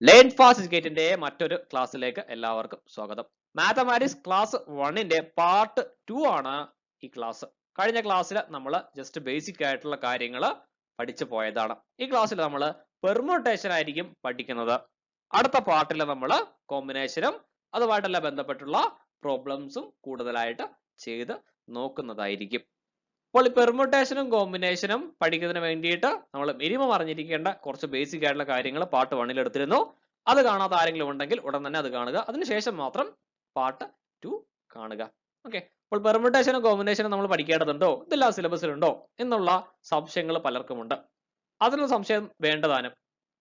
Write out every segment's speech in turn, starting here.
Learn fast എഡ്യൂക്കേറ്റിന്റെ മറ്റൊരു ക്ലാസ്സിലേക്ക് എല്ലാവർക്കും സ്വാഗതം. മാത്തമാറ്റിക്സ് ക്ലാസ് 1ന്റെ പാർട്ട് 2 ആണ് ഈ ക്ലാസ്. കഴിഞ്ഞ ക്ലാസ്സിൽ നമ്മൾ ജസ്റ്റ് ബേസിക് ആയിട്ടുള്ള കാര്യങ്ങൾ പഠിച്ചു പോയതാണ്. ഈ ക്ലാസ്സിൽ നമ്മൾ പെർമ്യൂട്ടേഷൻ ആയിരിക്കും പഠിക്കുന്നത്. അടുത്ത പാർട്ടിൽ നമ്മൾ കോമ്പിനേഷനും അതുമായിട്ടെല്ലാം ബന്ധപ്പെട്ടുള്ള പ്രോബ്ലംസും കൂടുതലായിട്ട് ചെയ്ത് നോക്കുന്നതായിരിക്കും. അപ്പോൾ ഈ പെർമ്യൂട്ടേഷനും കോമ്പിനേഷനും പഠിക്കുന്നതിന് വേണ്ടിയിട്ട് നമ്മൾ മിനിമം അറിഞ്ഞിരിക്കേണ്ട കുറച്ച് ബേസിക് ആയിട്ടുള്ള കാര്യങ്ങൾ പാർട്ട് 1ൽ എടുത്തിരുന്നു. അത് കാണാത്ത ആരെങ്കിലും ഉണ്ടെങ്കിൽ ഉടൻ തന്നെ അത് കാണുക. അതിനുശേഷം മാത്രം പാർട്ട് 2 കാണുക. ഓക്കെ. അപ്പോൾ പെർമ്യൂട്ടേഷനും കോമ്പിനേഷനും നമ്മൾ പഠിക്കേണ്ടതുണ്ടോ, ഇതെല്ലാം സിലബസിലുണ്ടോ എന്നുള്ള സംശയങ്ങൾ പലർക്കുമുണ്ട്. അതിനുള്ള സംശയം വേണ്ടതാനും.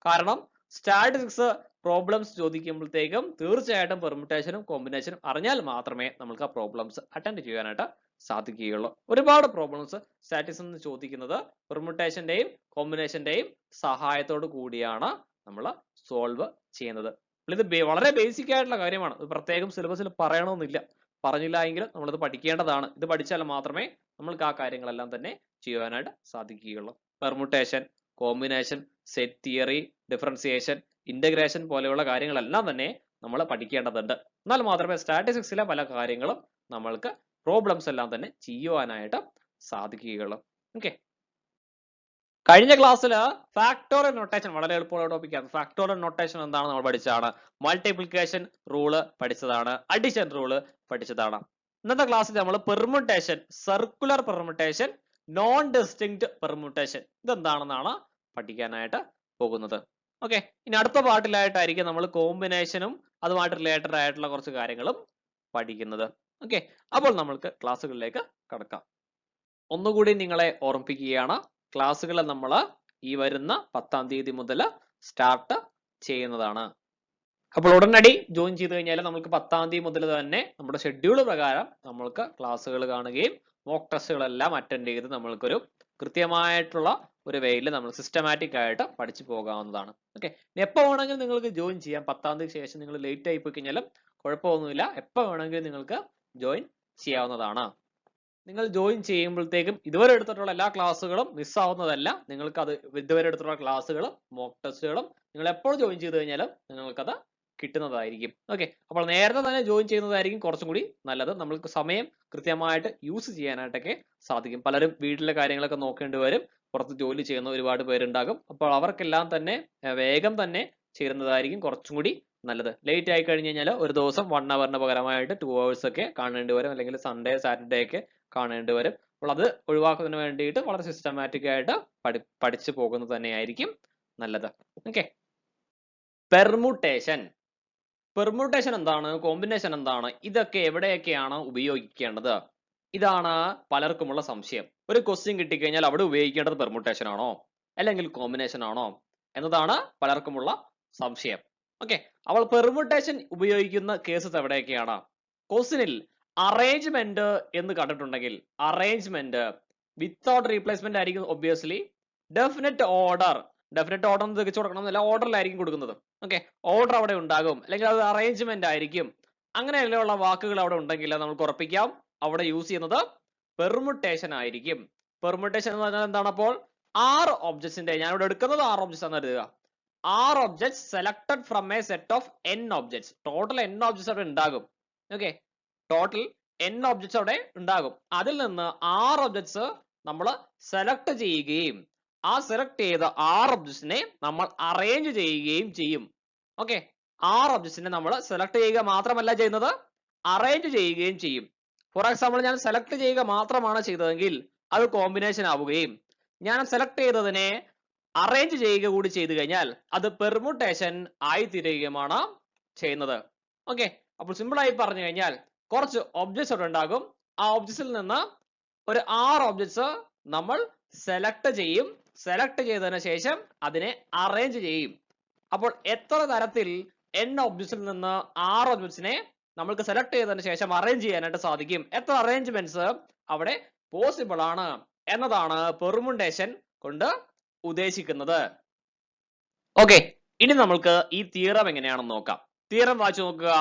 കാരണം സ്റ്റാറ്റിസ്റ്റിക്സ് പ്രോബ്ലംസ് ചോദിക്കുമ്പോഴത്തേക്കും തീർച്ചയായിട്ടും പെർമ്യൂട്ടേഷനും കോമ്പിനേഷനും അറിഞ്ഞാൽ മാത്രമേ നമുക്ക് ആ പ്രോബ്ലംസ് അറ്റൻഡ് ചെയ്യാനായിട്ട് സാധിക്കുകയുള്ളൂ. ഒരുപാട് പ്രോബ്ലംസ് സ്റ്റാറ്റിസ്റ്റിക്സ് എന്ന് ചോദിക്കുന്നത് പെർമ്യൂട്ടേഷന്റെയും കോമ്പിനേഷന്റെയും സഹായത്തോടു കൂടിയാണ് നമ്മൾ സോൾവ് ചെയ്യുന്നത്. ഇത് വളരെ ബേസിക് ആയിട്ടുള്ള കാര്യമാണ്. ഇത് പ്രത്യേകം സിലബസിൽ പറയണമെന്നില്ല. പറഞ്ഞില്ല എങ്കിൽ നമ്മളിത് പഠിക്കേണ്ടതാണ്. ഇത് പഠിച്ചാൽ മാത്രമേ നമ്മൾക്ക് ആ കാര്യങ്ങളെല്ലാം തന്നെ ചെയ്യുവാനായിട്ട് സാധിക്കുകയുള്ളൂ. Permutation, combination, set theory, differentiation, integration പോലെയുള്ള കാര്യങ്ങളെല്ലാം തന്നെ നമ്മൾ പഠിക്കേണ്ടതുണ്ട്. എന്നാൽ മാത്രമേ സ്റ്റാറ്റിസ്റ്റിക്സിലെ പല കാര്യങ്ങളും നമ്മൾക്ക് പ്രോബ്ലംസ് എല്ലാം തന്നെ ചെയ്യുവാനായിട്ട് സാധിക്കുകയുള്ളൂ. ഓക്കെ. കഴിഞ്ഞ ക്ലാസ്സിൽ ഫാക്ടോറിയൽ നൊട്ടേഷൻ വളരെ എളുപ്പമുള്ള ടോപ്പിക്കാണ്. ഫാക്ടോറിയൽ നൊട്ടേഷൻ എന്താണെന്ന് നമ്മൾ പഠിച്ചതാണ്. മൾട്ടിപ്ലിക്കേഷൻ റൂള് പഠിച്ചതാണ്. അഡിഷൻ റൂള് പഠിച്ചതാണ്. ഇന്നത്തെ ക്ലാസ്സിൽ നമ്മൾ permutation, circular permutation, non distinct permutation ഇതെന്താണെന്നാണ് പഠിക്കാനായിട്ട് പോകുന്നത്. ഓക്കെ. ഇനി അടുത്ത പാർട്ടിലായിട്ടായിരിക്കും നമ്മൾ കോമ്പിനേഷനും അതുമായിട്ട് റിലേറ്റഡ് ആയിട്ടുള്ള കുറച്ച് കാര്യങ്ങളും പഠിക്കുന്നത്. ഓക്കെ. അപ്പോൾ നമ്മൾക്ക് ക്ലാസ്സുകളിലേക്ക് കടക്കാം. ഒന്നുകൂടി നിങ്ങളെ ഓർമ്മിപ്പിക്കുകയാണ്, ക്ലാസ്സുകൾ നമ്മൾ ഈ വരുന്ന 10-ാം തീയതി മുതൽ സ്റ്റാർട്ട് ചെയ്യുന്നതാണ്. അപ്പോൾ ഉടനടി ജോയിൻ ചെയ്ത് കഴിഞ്ഞാൽ നമുക്ക് 10-ാം തീയതി മുതൽ തന്നെ നമ്മുടെ ഷെഡ്യൂൾ പ്രകാരം നമ്മൾക്ക് ക്ലാസ്സുകൾ കാണുകയും മോക്ക് ടെസ്റ്റുകളെല്ലാം അറ്റൻഡ് ചെയ്ത് നമ്മൾക്കൊരു കൃത്യമായിട്ടുള്ള ഒരു വേയിൽ നമ്മൾ സിസ്റ്റമാറ്റിക് ആയിട്ട് പഠിച്ചു പോകാവുന്നതാണ്. ഓക്കെ. എപ്പോൾ വേണമെങ്കിലും നിങ്ങൾക്ക് ജോയിൻ ചെയ്യാം. 10-ാം തീയതിക്ക് ശേഷം നിങ്ങൾ ലേറ്റ് ആയി പോയി കഴിഞ്ഞാലും കുഴപ്പമൊന്നുമില്ല. എപ്പോൾ വേണമെങ്കിലും നിങ്ങൾക്ക് ജോയിൻ ചെയ്യാവുന്നതാണ്. നിങ്ങൾ ജോയിൻ ചെയ്യുമ്പോഴത്തേക്കും ഇതുവരെ എടുത്തിട്ടുള്ള എല്ലാ ക്ലാസ്സുകളും മിസ്സാവുന്നതല്ല. നിങ്ങൾക്ക് അത് ഇതുവരെ എടുത്തിട്ടുള്ള ക്ലാസ്സുകളും മോക്ക് ടെസ്റ്റുകളും നിങ്ങൾ എപ്പോൾ ജോയിൻ ചെയ്ത് കഴിഞ്ഞാലും നിങ്ങൾക്കത് കിട്ടുന്നതായിരിക്കും. ഓക്കെ. അപ്പോൾ നേരത്തെ തന്നെ ജോയിൻ ചെയ്യുന്നതായിരിക്കും കുറച്ചും കൂടി നല്ലത്. നമ്മൾക്ക് സമയം കൃത്യമായിട്ട് യൂസ് ചെയ്യാനായിട്ടൊക്കെ സാധിക്കും. പലരും വീട്ടിലെ കാര്യങ്ങളൊക്കെ നോക്കേണ്ടി വരും. പുറത്ത് ജോലി ചെയ്യുന്ന ഒരുപാട് പേരുണ്ടാകും. അപ്പോൾ അവർക്കെല്ലാം തന്നെ വേഗം തന്നെ ചേരുന്നതായിരിക്കും കുറച്ചും കൂടി നല്ലത്. ലേറ്റ് ആയി കഴിഞ്ഞ് കഴിഞ്ഞാൽ ഒരു ദിവസം 1 hourന് പകരമായിട്ട് 2 hours ഒക്കെ കാണേണ്ടി വരും. അല്ലെങ്കിൽ സൺഡേ സാറ്റർഡേ ഒക്കെ കാണേണ്ടി വരും. അപ്പോൾ അത് ഒഴിവാക്കുന്നതിന് വേണ്ടിയിട്ട് വളരെ സിസ്റ്റമാറ്റിക് ആയിട്ട് പഠിച്ചു പോകുന്നത് തന്നെയായിരിക്കും നല്ലത്. ഓക്കെ. പെർമ്യൂട്ടേഷൻ. പെർമ്യൂട്ടേഷൻ എന്താണ്, കോമ്പിനേഷൻ എന്താണ്, ഇതൊക്കെ എവിടെയൊക്കെയാണ് ഉപയോഗിക്കേണ്ടത്? ഇതാണ് പലർക്കുമുള്ള സംശയം. ഒരു ക്വസ്റ്റ്യൻ കിട്ടിക്കഴിഞ്ഞാൽ അവിടെ ഉപയോഗിക്കേണ്ടത് പെർമ്യൂട്ടേഷൻ ആണോ അല്ലെങ്കിൽ കോമ്പിനേഷൻ ആണോ എന്നതാണ് പലർക്കുമുള്ള സംശയം. ഓക്കെ. അപ്പോൾ പെർമ്യൂട്ടേഷൻ ഉപയോഗിക്കുന്ന കേസസ് എവിടെയൊക്കെയാണ്? ക്വസ്റ്റ്യനിൽ അറേഞ്ച്മെന്റ് എന്ന് കണ്ടിട്ടുണ്ടെങ്കിൽ അറേഞ്ച്മെന്റ് വിത്തൗട്ട് റീപ്ലേസ്മെന്റ് ആയിരിക്കും ഒബ്വിയസ്ലി. ഡെഫിനറ്റ് ഓർഡർ എന്ന് തിരിച്ചു കൊടുക്കണം എന്നല്ല, ഓർഡറിലായിരിക്കും കൊടുക്കുന്നത്. ഓക്കെ. ഓർഡർ അവിടെ ഉണ്ടാകും, അല്ലെങ്കിൽ അത് അറേഞ്ച്മെന്റ് ആയിരിക്കും. അങ്ങനെയുള്ള വാക്കുകൾ അവിടെ ഉണ്ടെങ്കിൽ നമുക്ക് ഉറപ്പിക്കാം അവിടെ യൂസ് ചെയ്യുന്നത് പെർമ്യൂട്ടേഷൻ ആയിരിക്കും. പെർമ്യൂട്ടേഷൻ എന്ന് പറഞ്ഞാൽ എന്താണ്? അപ്പോൾ 6 ഒബ്ജക്ട്സിന്റെ, ഞാൻ ഇവിടെ എടുക്കുന്നത് 6 ഒബ്ജക്ട്സ് ആണ് എഴുതുക. 6 objects selected from A set of n objects. Total n objects അവിടെ ഉണ്ടാകും. ഓക്കെ. ടോട്ടൽ n ഒബ്ജക്ട്സ് അവിടെ ഉണ്ടാകും. അതിൽ നിന്ന് 6 ഒബ്ജക്ട്സ് നമ്മൾ സെലക്ട് ചെയ്യുകയും ആ സെലക്ട് ചെയ്ത 6 ഒബ്ജക്ട്സിനെ നമ്മൾ അറേഞ്ച് ചെയ്യുകയും ചെയ്യും. ഓക്കെ. 6 ഒബ്ജക്ട്സിനെ നമ്മൾ സെലക്ട് ചെയ്യുക മാത്രമല്ല ചെയ്യുന്നത്, അറേഞ്ച് ചെയ്യുകയും ചെയ്യും. ഫോർ എക്സാമ്പിൾ, ഞാൻ സെലക്ട് ചെയ്യുക മാത്രമാണ് ചെയ്തതെങ്കിൽ അത് കോമ്പിനേഷൻ ആവുകയും ഞാൻ സെലക്ട് ചെയ്തതിനെ അറേഞ്ച് ചെയ്യുക കൂടി ചെയ്തു കഴിഞ്ഞാൽ അത് പെർമ്യൂട്ടേഷൻ ആയി തീരുകയുമാണ് ചെയ്യുന്നത്. ഓക്കെ. അപ്പോൾ സിമ്പിൾ ആയി പറഞ്ഞു കഴിഞ്ഞാൽ കുറച്ച് ഒബ്ജക്ട്സ് അവിടെ ഉണ്ടാകും. ആ ഒബ്ജക്ട്സിൽ നിന്ന് ഒരു 6 ഒബ്ജക്ട്സ് നമ്മൾ സെലക്ട് ചെയ്യും. സെലക്ട് ചെയ്തതിനു ശേഷം അതിനെ അറേഞ്ച് ചെയ്യും. അപ്പോൾ എത്ര തരത്തിൽ n ഒബ്ജക്ട്സിൽ നിന്ന് 6 ഒബ്ജക്ട്സിനെ നമ്മൾക്ക് സെലക്ട് ചെയ്തതിനു ശേഷം അറേഞ്ച് ചെയ്യാനായിട്ട് സാധിക്കും, എത്ര അറേഞ്ച്മെന്റ്സ് അവിടെ പോസിബിൾ ആണ് എന്നതാണ് പെർമ്യൂട്ടേഷൻ കൊണ്ട് ഉദ്ദേശിക്കുന്നത്. ഓക്കെ. ഇനി നമ്മൾക്ക് ഈ തിയറം എങ്ങനെയാണെന്ന് നോക്കാം. തിയറം വായിച്ചു നോക്കുക.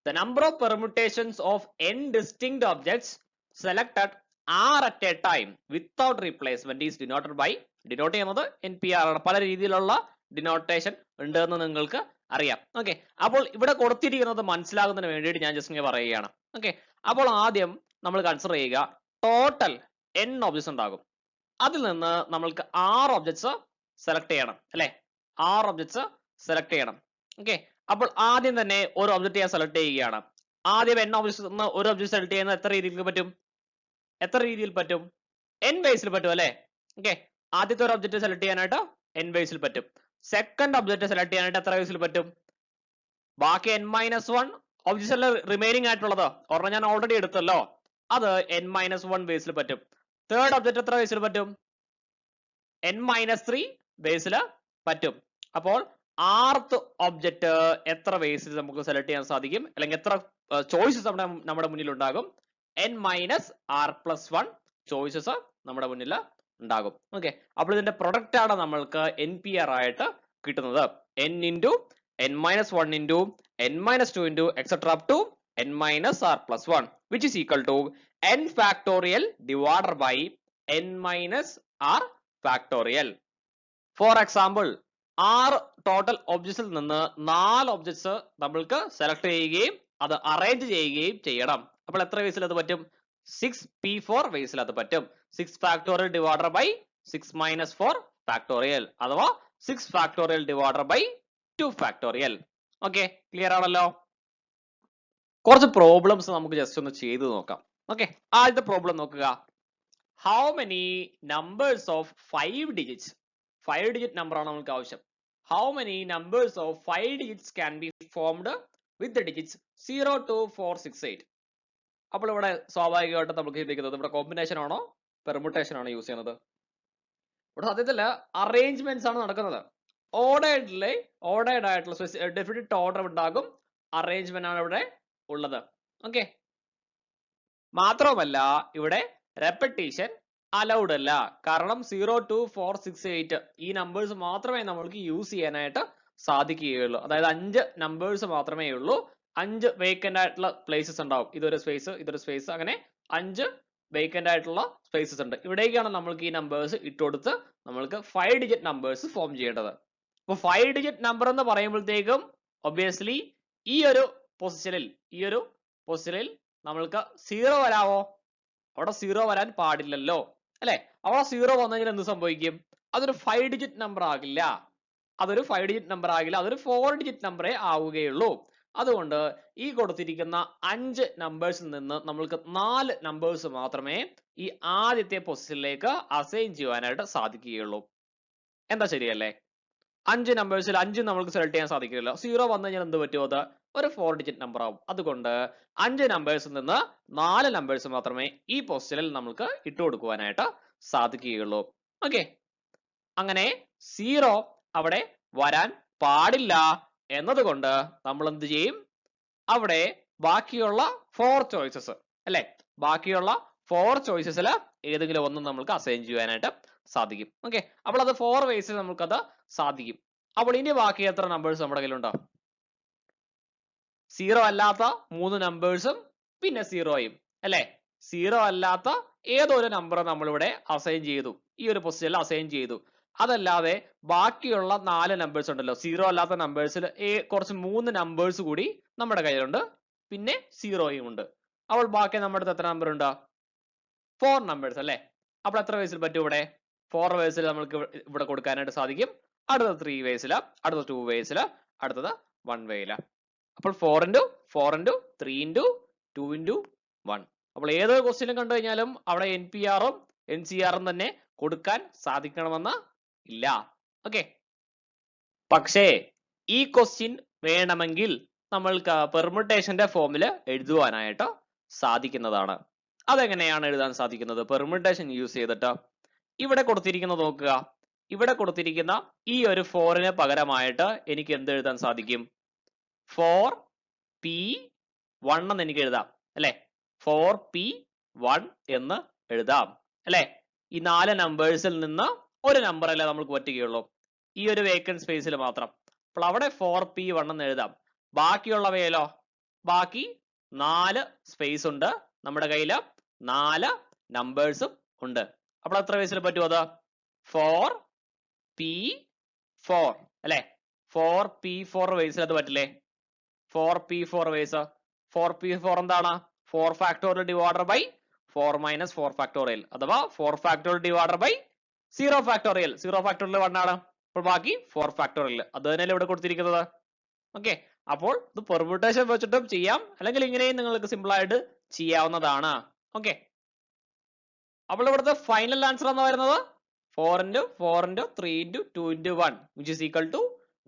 The number of permutations of n distinct objects selected are at a time without replacement is denoted by, denote ചെയ്യുന്നത് NPR ആണ്. പല രീതിയിലുള്ള ഡിനോട്ടേഷൻ ഉണ്ട് എന്ന് നിങ്ങൾക്ക് അറിയാം. ഓക്കെ, അപ്പോൾ ഇവിടെ കൊടുത്തിരിക്കുന്നത് മനസ്സിലാകുന്നതിന് വേണ്ടിയിട്ട് ഞാൻ ജസ്റ്റ് ഇങ്ങനെ പറയുകയാണ്. ഓക്കെ, അപ്പോൾ ആദ്യം നമ്മൾ കൺസിഡർ ചെയ്യുക ടോട്ടൽ n ഒബ്ജക്ട്സ് ഉണ്ടാകും. അതിൽ നിന്ന് നമ്മൾക്ക് 6 ഒബ്ജക്ട്സ് സെലക്ട് ചെയ്യണം അല്ലെ, 6 ഒബ്ജക്ട്സ് സെലക്ട് ചെയ്യണം. ഓക്കെ, അപ്പോൾ ആദ്യം തന്നെ ഒരു ഒബ്ജക്ട് ഞാൻ സെലക്ട് ചെയ്യുകയാണ്. ആദ്യം n ഒബ്ജക്ട്സ് നിന്ന് ഒരു ഒബ്ജക്ട് സെലക്ട് ചെയ്യുന്നത് എത്ര രീതിയിൽ പറ്റും? എത്ര രീതിയിൽ പറ്റും? n ബേസിൽ പറ്റും അല്ലെ. ഓക്കെ, ആദ്യത്തെ ഒരു ഒബ്ജക്ട് സെലക്ട് ചെയ്യാനായിട്ട് n ബേസിൽ പറ്റും. സെക്കൻഡ് ഒബ്ജക്ട് സെലക്ട് ചെയ്യാനായിട്ട് എത്ര ബേസിൽ പറ്റും? ബാക്കി n-1 ഒബ്ജക്ട്സ് അല്ല റിമൈനിങ് ആയിട്ടുള്ളത്, ഒരെണ്ണം ഞാൻ ഓൾറെഡി എടുത്തല്ലോ, അത് n-1 ബേസിൽ പറ്റും. തേർഡ് ഒബ്ജക്ട് എത്ര ബേസിൽ പറ്റും? n-3 ബേസിൽ പറ്റും. അപ്പോൾ ആർത്ത് ഒബ്ജക്ട് എത്ര ബേസിൽ നമുക്ക് സെലക്ട് ചെയ്യാൻ സാധിക്കും, അല്ലെങ്കിൽ എത്ര ചോയ്സസ് നമ്മുടെ മുന്നിൽ ഉണ്ടാകും? n-r+1 ചോയ്സസ് നമ്മുടെ മുന്നിൽ ഉണ്ടാകും. ഓക്കെ, അപ്പോൾ ഇതിന്റെ പ്രൊഡക്റ്റ് ആണ് നമ്മൾക്ക് npr ആയിട്ട് കിട്ടുന്നത്. n into n-1 into n-2 into etc up to n-r+1 which is equal to n factorial divided by n-r factorial. For example, 6 total ഒബ്ജക്ട്സിൽ നിന്ന് 4 ഒബ്ജക്ട്സ് നമ്മൾക്ക് സെലക്ട് ചെയ്യുകയും അത് അറേഞ്ച് ചെയ്യുകയും ചെയ്യണം. അപ്പോൾ എത്ര വേസിൽ അത് പറ്റും? 6p4 വേസിൽ അത് പറ്റും. 6 factorial divided by 6 minus 4 factorial അഥവാ 6 factorial divided by 2 factorial. Okay, clear ആണല്ലോ? കുറച്ച് പ്രോബ്ലംസ് നമുക്ക് ജസ്റ്റ് ഒന്ന് ചെയ്തു നോക്കാം. ഓക്കെ, ആദ്യത്തെ പ്രോബ്ലം നോക്കുക. How many numbers of 5 digits, 5 digit number ആണ് നമുക്ക് ആവശ്യം. How many numbers of 5 digits can be formed with the digits 0 to 468. അപ്പോൾ ഇവിടെ സ്വാഭാവികമായിട്ട് നമുക്ക് ചിന്തിക്കുന്നത് ഇവിടെ കോമ്പിനേഷൻ ആണോ പെർമുട്ടേഷൻ ആണോ യൂസ് ചെയ്യുന്നത്? ഇവിടെ സത്യത്തില് അറേഞ്ച്മെന്റ്സ് ആണ് നടക്കുന്നത്. ഓർഡേർഡ് ആയിട്ടുള്ള ഡെഫിനിറ്റ് ഓർഡർ ഉണ്ടാകും, അറേഞ്ച്മെന്റ് ആണ് ഇവിടെ ഉള്ളത്. ഓക്കെ, മാത്രമല്ല ഇവിടെ റെപ്പറ്റീഷൻ അലൗഡ് അല്ല. കാരണം 0 to 468 ഈ നമ്പേഴ്സ് മാത്രമേ നമ്മൾക്ക് യൂസ് ചെയ്യാനായിട്ട് സാധിക്കുകയുള്ളൂ. അതായത് 5 നമ്പേഴ്സ് മാത്രമേ ഉള്ളൂ. 5 വേക്കന്റ് ആയിട്ടുള്ള പ്ലേസസ് ഉണ്ടാവും. ഇതൊരു സ്പേസ്, ഇതൊരു സ്പേസ്, അങ്ങനെ 5 വേക്കന്റ് ആയിട്ടുള്ള സ്പേസസ് ഉണ്ട്. ഇവിടേക്കാണ് നമ്മൾക്ക് ഈ നമ്പേഴ്സ് ഇട്ടുകൊടുത്ത് നമ്മൾക്ക് 5 ഡിജിറ്റ് നമ്പേഴ്സ് ഫോം ചെയ്യേണ്ടത്. അപ്പൊ 5 ഡിജിറ്റ് നമ്പർ എന്ന് പറയുമ്പോഴത്തേക്കും ഒബ്വിയസ്ലി ഈ ഒരു പൊസിഷനിൽ നമ്മൾക്ക് 0 വരാവോ? അവിടെ 0 വരാൻ പാടില്ലല്ലോ അല്ലെ. അവിടെ 0 വന്നു കഴിഞ്ഞാൽ എന്ത് സംഭവിക്കും? അതൊരു 5 ഡിജിറ്റ് നമ്പർ ആകില്ല. അതൊരു 4 ഡിജിറ്റ് നമ്പറേ ആവുകയുള്ളൂ. അതുകൊണ്ട് ഈ കൊടുത്തിരിക്കുന്ന 5 നമ്പേഴ്സിൽ നിന്ന് നമ്മൾക്ക് 4 നമ്പേഴ്സ് മാത്രമേ ഈ ആദ്യത്തെ പൊസിഷനിലേക്ക് അസൈൻ ചെയ്യുവാനായിട്ട് സാധിക്കുകയുള്ളൂ. എന്താ ശരിയല്ലേ? 5 നമ്പേഴ്സിൽ 5 നമ്മൾക്ക് സെലക്ട് ചെയ്യാൻ സാധിക്കില്ല. 0 വന്നു കഴിഞ്ഞാൽ എന്ത് പറ്റുമോ? അത് ഒരു 4 ഡിജിറ്റ് നമ്പർ ആവും. അതുകൊണ്ട് 5 നമ്പേഴ്സിൽ നിന്ന് 4 നമ്പേഴ്സ് മാത്രമേ ഈ പൊസിഷനിൽ നമുക്ക് ഇട്ടു കൊടുക്കുവാനായിട്ട് സാധിക്കുകയുള്ളൂ. ഓക്കെ, അങ്ങനെ 0 അവിടെ വരാൻ പാടില്ല എന്നതുകൊണ്ട് നമ്മൾ എന്ത് ചെയ്യും? അവിടെ ബാക്കിയുള്ള 4 ചോയ്സസ് അല്ലെ, ബാക്കിയുള്ള 4 ചോയ്സസിൽ ഏതെങ്കിലും ഒന്ന് നമുക്ക് അസൈൻ ചെയ്യാനായിട്ട് സാധിക്കും. ഓക്കെ, അപ്പോൾ അത് 4 വേസിൽ നമുക്കത് സാധിക്കും. അപ്പോൾ ഇനി ബാക്കി എത്ര നമ്പേഴ്സ് നമ്മുടെ കയ്യിലുണ്ടോ? 0 അല്ലാത്ത 3 നമ്പേഴ്സും പിന്നെ 0യും അല്ലെ. 0 അല്ലാത്ത ഏതൊരു നമ്പർ നമ്മളിവിടെ അസൈൻ ചെയ്തു, ഈ ഒരു പൊസിഷനിൽ അസൈൻ ചെയ്തു. അതല്ലാതെ ബാക്കിയുള്ള 4 നമ്പേഴ്സ് ഉണ്ടല്ലോ, 0 അല്ലാത്ത നമ്പേഴ്സിൽ കുറച്ച് 3 നമ്പേഴ്സ് കൂടി നമ്മുടെ കയ്യിലുണ്ട്, പിന്നെ 0യും ഉണ്ട്. അപ്പോൾ ബാക്കി നമ്മുടെ അടുത്ത് എത്ര നമ്പർ ഉണ്ട്? 4 നമ്പേഴ്സ് അല്ലെ. അപ്പോൾ എത്ര വേസിൽ പറ്റും? ഇവിടെ 4 വേസിൽ നമുക്ക് ഇവിടെ കൊടുക്കാനായിട്ട് സാധിക്കും. അടുത്തത് 3 വേസിൽ, അടുത്തത് 2 വേസിൽ, അടുത്തത് 1 വേയില്. അപ്പോൾ 4 into 4 into 3 into 2 into 1. അപ്പോൾ ഏതൊരു ക്വസ്റ്റ്യനും കണ്ടു കഴിഞ്ഞാലും അവിടെ NPR-ഉം NCR-ഉം തന്നെ കൊടുക്കാൻ സാധിക്കണമെന്ന് ഇല്ല. ഓക്കെ, പക്ഷേ ഈ ക്വസ്റ്റ്യൻ വേണമെങ്കിൽ നമ്മൾക്ക് പെർമുട്ടേഷന്റെ ഫോമിൽ എഴുതുവാനായിട്ട് സാധിക്കുന്നതാണ്. അതെങ്ങനെയാണ് എഴുതാൻ സാധിക്കുന്നത്? പെർമുട്ടേഷൻ യൂസ് ചെയ്തിട്ട് ഇവിടെ കൊടുത്തിരിക്കുന്നത് നോക്കുക. ഇവിടെ കൊടുത്തിരിക്കുന്ന ഈ ഒരു 4ന് പകരമായിട്ട് എനിക്ക് എന്ത് എഴുതാൻ സാധിക്കും? 4p1 എന്ന് എനിക്ക് എഴുതാം അല്ലെ. 4p1 എന്ന് എഴുതാം അല്ലെ. ഈ 4 നമ്പേഴ്സിൽ നിന്ന് ഒരു നമ്പർ അല്ലേ നമുക്ക് പറ്റുകയുള്ളൂ, ഈ ഒരു വേക്കന്റ് സ്പേസിൽ മാത്രം. അപ്പോൾ അവിടെ 4p1 എന്ന് എഴുതാം. ബാക്കിയുള്ളവയിലോ? ബാക്കി 4 സ്പേസ് ഉണ്ട് നമ്മുടെ കയ്യില്, 4 നമ്പേഴ്സും ഉണ്ട്. അപ്പോൾ എത്ര വേസിൽ പറ്റും? അത് 4p4 അല്ലെ. 4p4 വേസിൽ അത് പറ്റില്ലേ? 4p4 വേസ് 4p4 എന്താണ്? 4 factorial divided by 4 minus 4 factorial അഥവാ 4 factorial divided by 0 factorial. 0 factorial 1 ആണ്. അപ്പോൾ ബാക്കി 4 ഫാക്ടോറിയൽ. അത് തന്നെയല്ലേ ഇവിടെ കൊടുത്തിരിക്കുന്നത്. ഓക്കെ, അപ്പോൾ ഇത് പെർമ്യൂട്ടേഷൻ വെച്ചിട്ടും ചെയ്യാം, അല്ലെങ്കിൽ ഇങ്ങനെയും നിങ്ങൾക്ക് സിമ്പിൾ ആയിട്ട് ചെയ്യാവുന്നതാണ്. ഓക്കെ, അപ്പോൾ ഇവിടുത്തെ ഫൈനൽ ആൻസർ എന്ന് പറയുന്നത് 4 into 4 into 3 into 2 into 1 which is equal to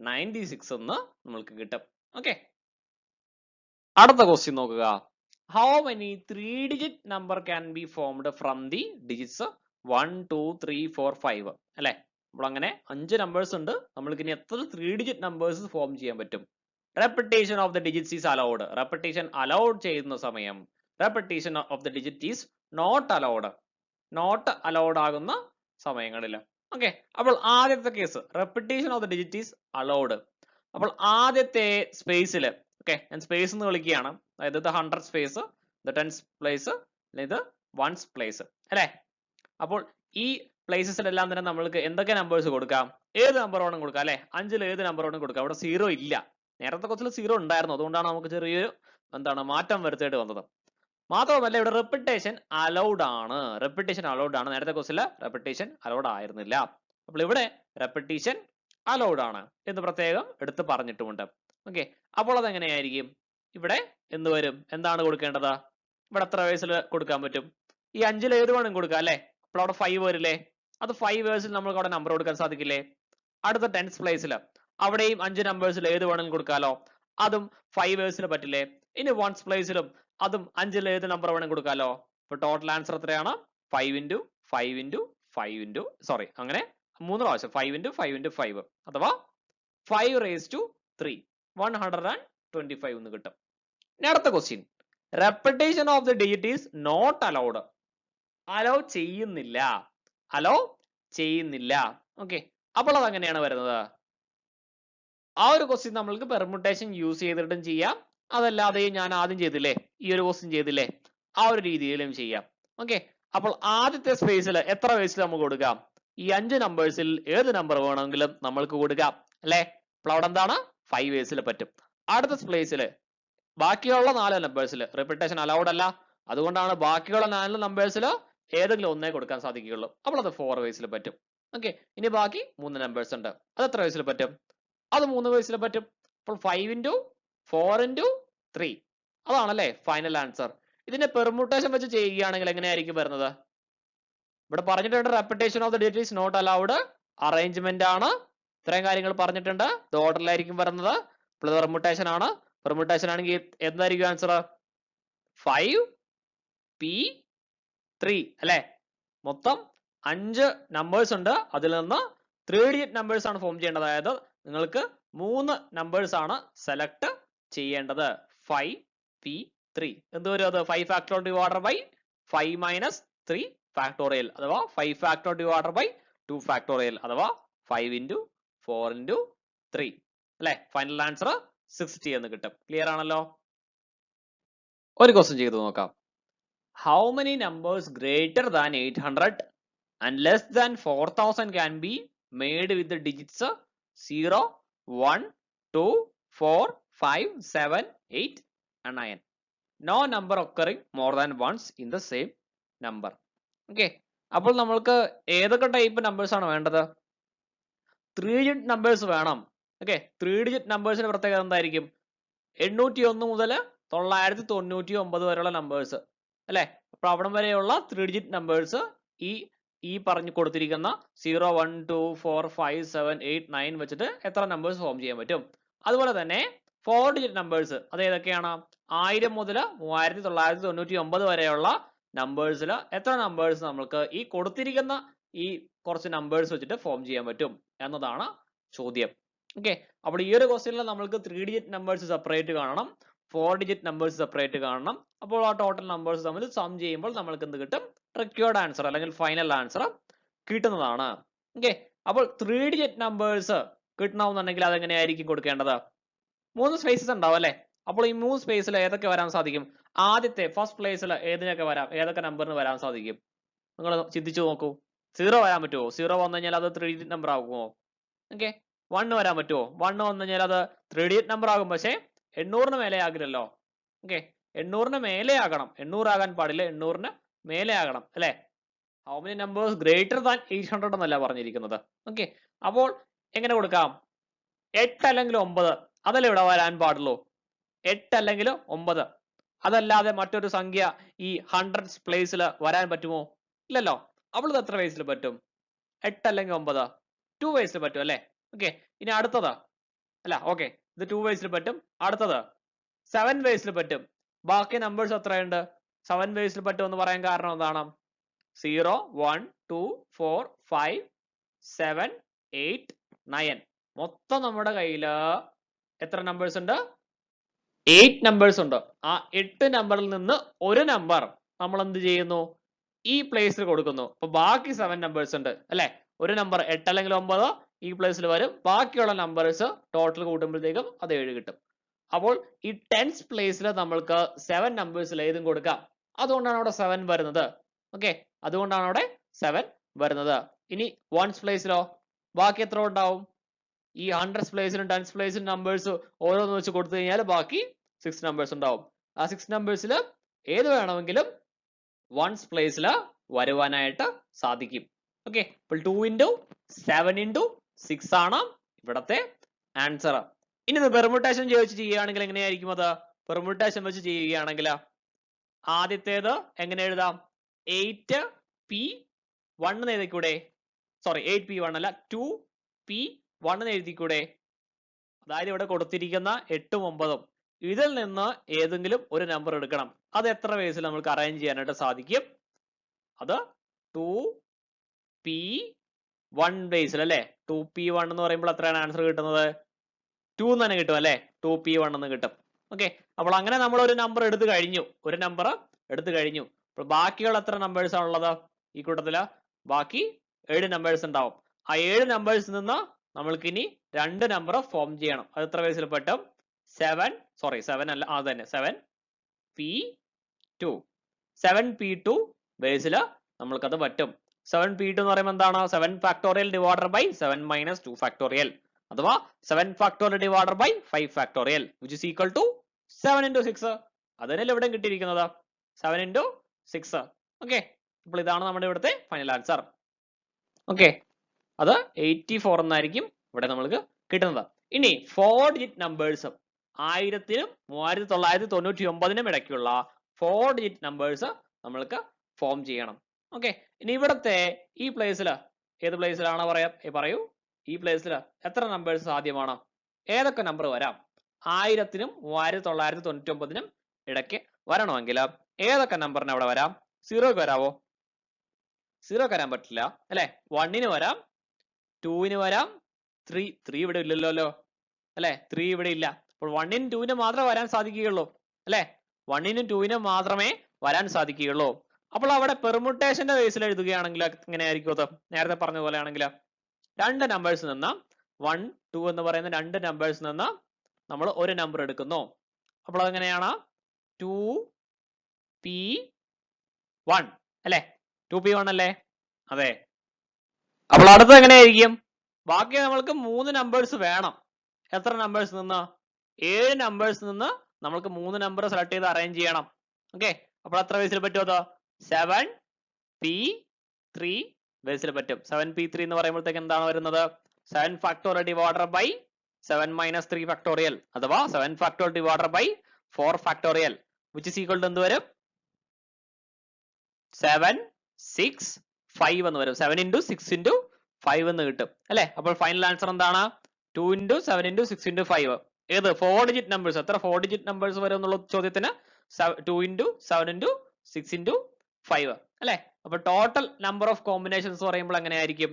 96 എന്ന് നമ്മൾക്ക് കിട്ടും. ഓക്കെ, അടുത്ത ക്വസ്റ്റ്യൻ നോക്കുക. How many 3-digit number can be formed from the digits 1, 2, 3, 4, 5? അല്ലെ, അപ്പോൾ അങ്ങനെ 5 നമ്പേഴ്സ് ഉണ്ട്. നമ്മൾക്ക് ഇനി എത്ര 3-digit നമ്പേഴ്സ് ഫോം ചെയ്യാൻ പറ്റും? Repetition of the digits is allowed. Repetition allowed ചെയ്യുന്ന സമയം repetition of the digit is not allowed. Not allowed ആകുന്ന സമയങ്ങളിൽ. ഓക്കെ, അപ്പോൾ ആദ്യത്തെ case repetition of the digit is allowed. അപ്പോൾ ആദ്യത്തെ സ്പേസിൽ, ഓക്കെ, ഞാൻ സ്പേസ് എന്ന് വിളിക്കുകയാണ്. അതായത് ഇത് 100 സ്പേസ്, ഇത് 10 പ്ലേസ്, ഇത് 1 പ്ലേസ് അല്ലെ. അപ്പോൾ ഈ പ്ലേസസിലെല്ലാം തന്നെ നമ്മൾക്ക് എന്തൊക്കെ നമ്പേഴ്സ് കൊടുക്കാം? ഏത് നമ്പർ വേണം കൊടുക്കാം അല്ലെ? 5ൽ ഏത് നമ്പർ വേണം കൊടുക്കാം? അവിടെ 0 ഇല്ല. നേരത്തെ കുറച്ചിൽ 0 ഉണ്ടായിരുന്നു, അതുകൊണ്ടാണ് നമുക്ക് ചെറിയൊരു മാറ്റം വരുത്തേണ്ടി വന്നത്. മാത്രമല്ല ഇവിടെ റെപ്പിറ്റേഷൻ അലൗഡ് ആണ്. റെപ്പിറ്റേഷൻ അലൗഡ് ആണ്. നേരത്തെ ക്വസ്റ്റില് റെപ്പിറ്റേഷൻ അലൗഡ് ആയിരുന്നില്ല. അപ്പോൾ ഇവിടെ റെപ്പിറ്റേഷൻ അലൗഡ് ആണ് എന്ന് പ്രത്യേകം എടുത്ത് പറഞ്ഞിട്ടുമുണ്ട്. ഓക്കെ, അപ്പോൾ അതെങ്ങനെയായിരിക്കും? ഇവിടെ എന്ത് വരും? എന്താണ് കൊടുക്കേണ്ടത്? ഇവിടെ എത്ര വേഴ്സിൽ കൊടുക്കാൻ പറ്റും? ഈ 5ൽ ഏത് വേണം കൊടുക്കാം അല്ലെ. അപ്പോൾ അവിടെ 5 വരില്ലേ? അത് 5 വേഴ്സിൽ നമുക്ക് അവിടെ നമ്പർ കൊടുക്കാൻ സാധിക്കില്ലേ? അടുത്ത 10th പ്ലേസിൽ അവിടെയും 5 നമ്പേഴ്സിൽ ഏത് വേണമെങ്കിലും കൊടുക്കാലോ. അതും 5 വേഴ്സിൽ പറ്റില്ലേ? ഇനി 1th പ്ലേസിലും അതും 5ൽ ഏത് നമ്പർ വേണമെങ്കിലും കൊടുക്കാലോ. ഇപ്പൊ ടോട്ടൽ ആൻസർ എത്രയാണ്? 5 into 5 into 5 into സോറി അങ്ങനെ 3 പ്രാവശ്യം 5 into 5 into 5 അഥവാ 5 raised to 3 125 എന്ന് കിട്ടും. ഇനി അടുത്ത question, repetition of the digit is not allowed. Hello ചെയ്യുന്നില്ല. അലോ ചെയ്യുന്നില്ല. ഓക്കെ, അപ്പോൾ അത് എങ്ങനെയാണ് വരുന്നത്? ആ ഒരു ക്വസ്റ്റ്യൻ നമ്മൾക്ക് പെർമ്യൂട്ടേഷൻ യൂസ് ചെയ്തിട്ടും ചെയ്യാം, അതല്ലാതെയും ഞാൻ ആദ്യം ചെയ്തില്ലേ, ഈ ഒരു ക്വസ്റ്റ്യൻ ചെയ്തില്ലേ, ആ ഒരു രീതിയിലും ചെയ്യാം. ഓക്കെ, അപ്പോൾ ആദ്യത്തെ സ്പേസിൽ എത്ര വേഴ്സിൽ നമുക്ക് കൊടുക്കാം? ഈ 5 നമ്പേഴ്സിൽ ഏത് നമ്പർ വേണമെങ്കിലും നമ്മൾക്ക് കൊടുക്കാം അല്ലെ. അപ്പോൾ അവിടെ എന്താണ്? 5 വേഴ്സിൽ പറ്റും. അടുത്ത പ്ലേസിൽ ബാക്കിയുള്ള 4 നമ്പേഴ്സിൽ റിപ്പീറ്റേഷൻ അലൗഡ് അല്ല, അതുകൊണ്ടാണ് ബാക്കിയുള്ള 4 നമ്പേഴ്സിൽ ഏതെങ്കിലും ഒന്നേ കൊടുക്കാൻ സാധിക്കുകയുള്ളൂ. അപ്പോൾ അത് 4 വേഴ്സിൽ പറ്റും. ഓക്കെ, ഇനി ബാക്കി 3 നമ്പേഴ്സ് ഉണ്ട്, അത് എത്ര വേഴ്സിൽ പറ്റും? അത് 3 വേഴ്സിൽ പറ്റും. അപ്പോൾ 5 into 4 into 3 അതാണല്ലേ ഫൈനൽ ആൻസർ. ഇതിന്റെ പെർമ്യൂട്ടേഷൻ വെച്ച് ചെയ്യുകയാണെങ്കിൽ എങ്ങനെയായിരിക്കും വരുന്നത്? ഇവിടെ പറഞ്ഞിട്ടുണ്ട് repetition of the digit is not allowed, arrangement ആണ്, ഇത്രയും കാര്യങ്ങൾ പറഞ്ഞിട്ടുണ്ട്. ഇത് ഓർഡറിലായിരിക്കും വരുന്നത്. പെർമ്യൂട്ടേഷൻ ആണ്. പെർമ്യൂട്ടേഷൻ ആണെങ്കിൽ എന്തായിരിക്കും ആൻസർ? 5p3 അല്ലെ. മൊത്തം 5 നമ്പേഴ്സ് ഉണ്ട്, അതിൽ നിന്ന് 3-digit നമ്പേഴ്സ് ആണ് ഫോം ചെയ്യേണ്ടത്. അതായത് നിങ്ങൾക്ക് 3 നമ്പേഴ്സ് ആണ് സെലക്ട് ചെയ്യേണ്ടത്. 5p3 എന്ത് വരും? അത് 5 factorial divided by 5 minus 3 factorial അഥവാ 5 ഫാക്ടോറിയൽ ഡിവൈഡഡ് ബൈ 2 ഫാക്ടോറിയൽ അഥവാ 5 into 4 into 3 അല്ലെ. ഫൈനൽ ആൻസർ 60 എന്ന് കിട്ടും. ക്ലിയർ ആണല്ലോ? ഒരു ക്വസ്റ്റ്യൻ ചെയ്തു നോക്കാം. How many numbers greater than 800 and less than 4000 can be made with the digits 0, 1, 2, 4, 5, 7, 8 and 9? No number occurring more than once in the same number. Okay, അപ്പോൾ നമ്മൾക്ക് ഏതൊക്കെ ടൈപ്പ് നമ്പേഴ്സ് ആണ് വേണ്ടത്? 3-digit നമ്പേഴ്സ് വേണം. Okay, 3-digit നമ്പേഴ്സിന്റെ പ്രത്യേകത എന്തായിരിക്കും? 801 മുതൽ 999 വരെയുള്ള നമ്പേഴ്സ് അല്ലെ. അപ്പോൾ അവിടം വരെയുള്ള 3-digit നമ്പേഴ്സ് ഈ പറഞ്ഞു കൊടുത്തിരിക്കുന്ന 0, 1, 2, 4, 5, 7, 8, 9 വെച്ചിട്ട് എത്ര നമ്പേഴ്സ് ഫോം ചെയ്യാൻ പറ്റും? അതുപോലെ തന്നെ 4-digit നമ്പേഴ്സ് അത് ഏതൊക്കെയാണ്? 1000 മുതൽ 3999 വരെയുള്ള നമ്പേഴ്സിൽ എത്ര നമ്പേഴ്സ് നമുക്ക് ഈ കൊടുത്തിരിക്കുന്ന ഈ കുറച്ച് നമ്പേഴ്സ് വെച്ചിട്ട് ഫോം ചെയ്യാൻ പറ്റും എന്നതാണ് ചോദ്യം. ഓക്കെ, അപ്പോൾ ഈ ഒരു ക്വസ്റ്റ്യനിൽ നമ്മൾക്ക് 3-digit നമ്പേഴ്സ് സെപ്പറേറ്റ് കാണണം, 4-digit നമ്പേഴ്സ് സെപ്പറേറ്റ് കാണണം. അപ്പോൾ ആ ടോട്ടൽ നമ്പേഴ്സ് തമ്മിൽ സം ചെയ്യുമ്പോൾ നമ്മൾക്ക് എന്ത് കിട്ടും? റിക്വയർഡ് ആൻസർ അല്ലെങ്കിൽ ഫൈനൽ ആൻസർ കിട്ടുന്നതാണ്. ഓക്കെ, അപ്പോൾ 3-digit നമ്പേഴ്സ് കിട്ടണമെന്നുണ്ടെങ്കിൽ അതെങ്ങനെയായിരിക്കും കൊടുക്കേണ്ടത്? 3 സ്പേസസ് ഉണ്ടാവും അല്ലെ. അപ്പോൾ ഈ 3 സ്പേസിൽ ഏതൊക്കെ വരാൻ സാധിക്കും? ആദ്യത്തെ ഫസ്റ്റ് പ്ലേസിൽ ഏതൊക്കെ നമ്പറിന് വരാൻ സാധിക്കും? നിങ്ങൾ ചിന്തിച്ചു നോക്കൂ. 0 വരാൻ പറ്റുമോ? 0 വന്നു കഴിഞ്ഞാൽ അത് 3-digit നമ്പർ ആകുമോ? ഓക്കെ, 1 വരാൻ പറ്റുമോ? 1 വന്നു കഴിഞ്ഞാൽ അത് 3 ഡിജിറ്റ് നമ്പർ ആകും, പക്ഷേ 800 മേലെ ആകില്ലല്ലോ. ഓക്കെ, 800 മേലെ ആകണം, 800 ആകാൻ പാടില്ല, 800 മേലെ ആകണം അല്ലെ. How many numbers greater than 800 എന്നല്ല പറഞ്ഞിരിക്കുന്നത്. ഓക്കെ, അപ്പോൾ എങ്ങനെ കൊടുക്കാം? 8 അല്ലെങ്കിൽ 9 അതല്ലേ ഇവിടെ വരാൻ പാടുള്ളൂ. 8 അല്ലെങ്കിൽ 9, അതല്ലാതെ മറ്റൊരു സംഖ്യ ഈ 100 പ്ലേസിൽ വരാൻ പറ്റുമോ? ഇല്ലല്ലോ. അപ്പോൾ ഇത് എത്ര വേസിൽ പറ്റും? 8 അല്ലെങ്കിൽ 9 2 വേസിൽ പറ്റും അല്ലേ. ഓക്കെ, ഇനി അടുത്തത് അല്ല, ഓക്കെ, ഇത് 2 വേസിൽ പറ്റും. അടുത്തത് 7 വേസിൽ പറ്റും. ബാക്കി നമ്പേഴ്സ് എത്രയുണ്ട് 7 വേസിൽ പറ്റും എന്ന് പറയാൻ കാരണം എന്താണ്? 0 1 2 4 5 7 8 9 മൊത്തം നമ്മുടെ കയ്യില് എത്ര നമ്പേഴ്സ് ഉണ്ട്? 8 നമ്പേഴ്സ് ഉണ്ട്. ആ 8 നമ്പറിൽ നിന്ന് ഒരു നമ്പർ നമ്മൾ എന്ത് ചെയ്യുന്നു? ഈ പ്ലേസിൽ കൊടുക്കുന്നു. അപ്പൊ ബാക്കി 7 നമ്പേഴ്സ് ഉണ്ട് അല്ലെ. ഒരു നമ്പർ 8 അല്ലെങ്കിൽ 9 ഈ പ്ലേസിൽ വരും, ബാക്കിയുള്ള നമ്പേഴ്സ് ടോട്ടൽ കൂട്ടുമ്പോഴത്തേക്കും അത് 7 കിട്ടും. അപ്പോൾ ഈ 10th പ്ലേസിൽ നമ്മൾക്ക് 7 നമ്പേഴ്സിൽ ഏതും കൊടുക്കാം. അതുകൊണ്ടാണ് അവിടെ 7 വരുന്നത്. ഓക്കെ, അതുകൊണ്ടാണ് അവിടെ 7 വരുന്നത്. ഇനി 1st പ്ലേസിലോ ബാക്കി എത്ര ഉണ്ടാവും? ഈ 100th പ്ലേസിലും 10th പ്ലേസിലും നമ്പേഴ്സ് ഓരോന്ന് വെച്ച് കൊടുത്തു കഴിഞ്ഞാൽ ബാക്കി 6 നമ്പേഴ്സ് ഉണ്ടാവും. ആ 6 നമ്പേഴ്സിൽ ഏത് വേണമെങ്കിലും 1st പ്ലേസിൽ വരുവാനായിട്ട് സാധിക്കും. ഓക്കെ, അപ്പോൾ 2 into 7 into 6 ആണ് ഇവിടത്തെ ആൻസർ. ഇനി ഇത് പെർമുട്ടേഷൻ ചോദിച്ച് ചെയ്യുകയാണെങ്കിൽ എങ്ങനെയായിരിക്കും അത്? പെർമുട്ടേഷൻ വെച്ച് ചെയ്യുകയാണെങ്കിൽ ആദ്യത്തേത് എങ്ങനെ എഴുതാം? 8p1 എന്ന് എഴുതിക്കൂടെ? സോറി, 8p1 അല്ല, 2p1 എന്ന് എഴുതിക്കൂടെ? അതായത് ഇവിടെ കൊടുത്തിരിക്കുന്ന 8ഉം 9ഉം ഇതിൽ നിന്ന് ഏതെങ്കിലും ഒരു നമ്പർ എടുക്കണം. അത് എത്ര വേസിൽ നമുക്ക് അറേഞ്ച് ചെയ്യാനായിട്ട് സാധിക്കും? അത് 2p1 ബേസിൽ അല്ലെ. 2p1 എന്ന് പറയുമ്പോൾ എത്രയാണ് ആൻസർ കിട്ടുന്നത്? 2 എന്ന് തന്നെ കിട്ടും അല്ലെ. 2p1 എന്ന് കിട്ടും. ഓക്കെ, അപ്പോൾ അങ്ങനെ നമ്മൾ ഒരു നമ്പർ എടുത്തു കഴിഞ്ഞു. ഒരു നമ്പർ എടുത്തു കഴിഞ്ഞു. അപ്പോൾ ബാക്കിയുള്ള എത്ര നമ്പേഴ്സ് ആണുള്ളത് ഈ കൂട്ടത്തില്? ബാക്കി 7 നമ്പേഴ്സ് ഉണ്ടാവും. ആ 7 നമ്പേഴ്സിൽ നിന്ന് നമ്മൾക്ക് ഇനി 2 നമ്പർ ഫോം ചെയ്യണം. അത് എത്ര വേസിൽ പറ്റും? 7 അല്ല, അത് തന്നെ 7p2 7p2 ബേസിൽ നമ്മൾക്കത് പറ്റും. 7p2 എന്ന് പറയുമ്പോൾ എന്താണ്? 7 factorial divided by 7 minus 2 factorial, അഥവാ 7 factorial divided by 5 factorial which is equal to 7 into 6. അതിനല്ലേ ഇവിടെ കിട്ടിയിരിക്കുന്നത് 7 into 6. ഓക്കെ, അപ്പോൾ ഇതാണ് നമ്മുടെ ഇവിടുത്തെ ഫൈനൽ ആൻസർ. ഓക്കെ, അത് 84 എന്നായിരിക്കും ഇവിടെ നമ്മൾക്ക് കിട്ടുന്നത്. ഇനി 4 ഡിജിറ്റ് നമ്പേഴ്സ് 1000നും 3999നും ഇടയ്ക്കുള്ള 4 ഡിജിറ്റ് നമ്പേഴ്സ് നമ്മൾക്ക് ഫോം ചെയ്യണം. ഓക്കെ, ഇനി ഇവിടത്തെ ഈ പ്ലേസിൽ ഏത് പ്ലേസിലാണ് പറയൂ. ഈ പ്ലേസിൽ എത്ര നമ്പേഴ്സ് സാധ്യമാണ്? ഏതൊക്കെ നമ്പർ വരാം? 1000നും 3999നും ഇടയ്ക്ക് വരണമെങ്കിൽ ഏതൊക്കെ നമ്പറിന് അവിടെ വരാം? 0ക്ക് വരാവോ? 0ക്ക് വരാൻ പറ്റില്ല അല്ലെ. 1ന് വരാം, 2ന് വരാം, 3 ഇവിടെ ഇല്ലല്ലോ അല്ലെ. 3 ഇവിടെ ഇല്ല. അപ്പോൾ 1നും 2നും മാത്രമേ വരാൻ സാധിക്കുകയുള്ളൂ അല്ലെ. 1നും 2നും മാത്രമേ വരാൻ സാധിക്കുകയുള്ളൂ. അപ്പോൾ അവിടെ പെർമുട്ടേഷന്റെ ബേസിൽ എഴുതുകയാണെങ്കിൽ എങ്ങനെയായിരിക്കും അത്? നേരത്തെ പറഞ്ഞ പോലെ ആണെങ്കിൽ 2 നമ്പേഴ്സ് നിന്ന് 1 2 എന്ന് പറയുന്ന 2 നമ്പേഴ്സ് നിന്ന് നമ്മൾ ഒരു നമ്പർ എടുക്കുന്നു. അപ്പോൾ അതെങ്ങനെയാണ്? 2p1 അല്ലെ. 2p1 അല്ലേ? അതെ. അപ്പോൾ അടുത്തത് എങ്ങനെയായിരിക്കും? ബാക്കി നമ്മൾക്ക് 3 നമ്പേഴ്സ് വേണം. എത്ര നമ്പേഴ്സ് നിന്ന്? 7 നമ്പേഴ്സ് നിന്ന് നമ്മൾക്ക് 3 നമ്പർ സെലക്ട് ചെയ്ത് അറേഞ്ച് ചെയ്യണം. ഓക്കെ, അപ്പോൾ എത്ര ബേസിൽ പറ്റും അത്? 7p3 ബേസിൽ പറ്റും. 7p3 എന്ന് പറയുമ്പോഴത്തേക്ക് എന്താണ് വരുന്നത്? 7 factorial divided by 7 minus 3 factorial, അഥവാ 7 factorial divided by 4 factorial which is equal to എന്ത് വരും? 7 6 5 എന്ന് വരും. 7 into 6 into 5 എന്ന് കിട്ടും അല്ലെ. അപ്പോൾ ഫൈനൽ ആൻസർ എന്താണ്? 2 into 7 into 6 into 5. ഏത് 4 ഡിജിറ്റ് നമ്പേഴ്സ്? എത്ര 4 ഡിജിറ്റ് നമ്പേഴ്സ് വരും എന്നുള്ള ചോദ്യത്തിന് 2 into 7 into 6 into 5 അല്ലെ. അപ്പൊ ടോട്ടൽ നമ്പർ ഓഫ് കോമ്പിനേഷൻസ് പറയുമ്പോൾ എങ്ങനെയായിരിക്കും?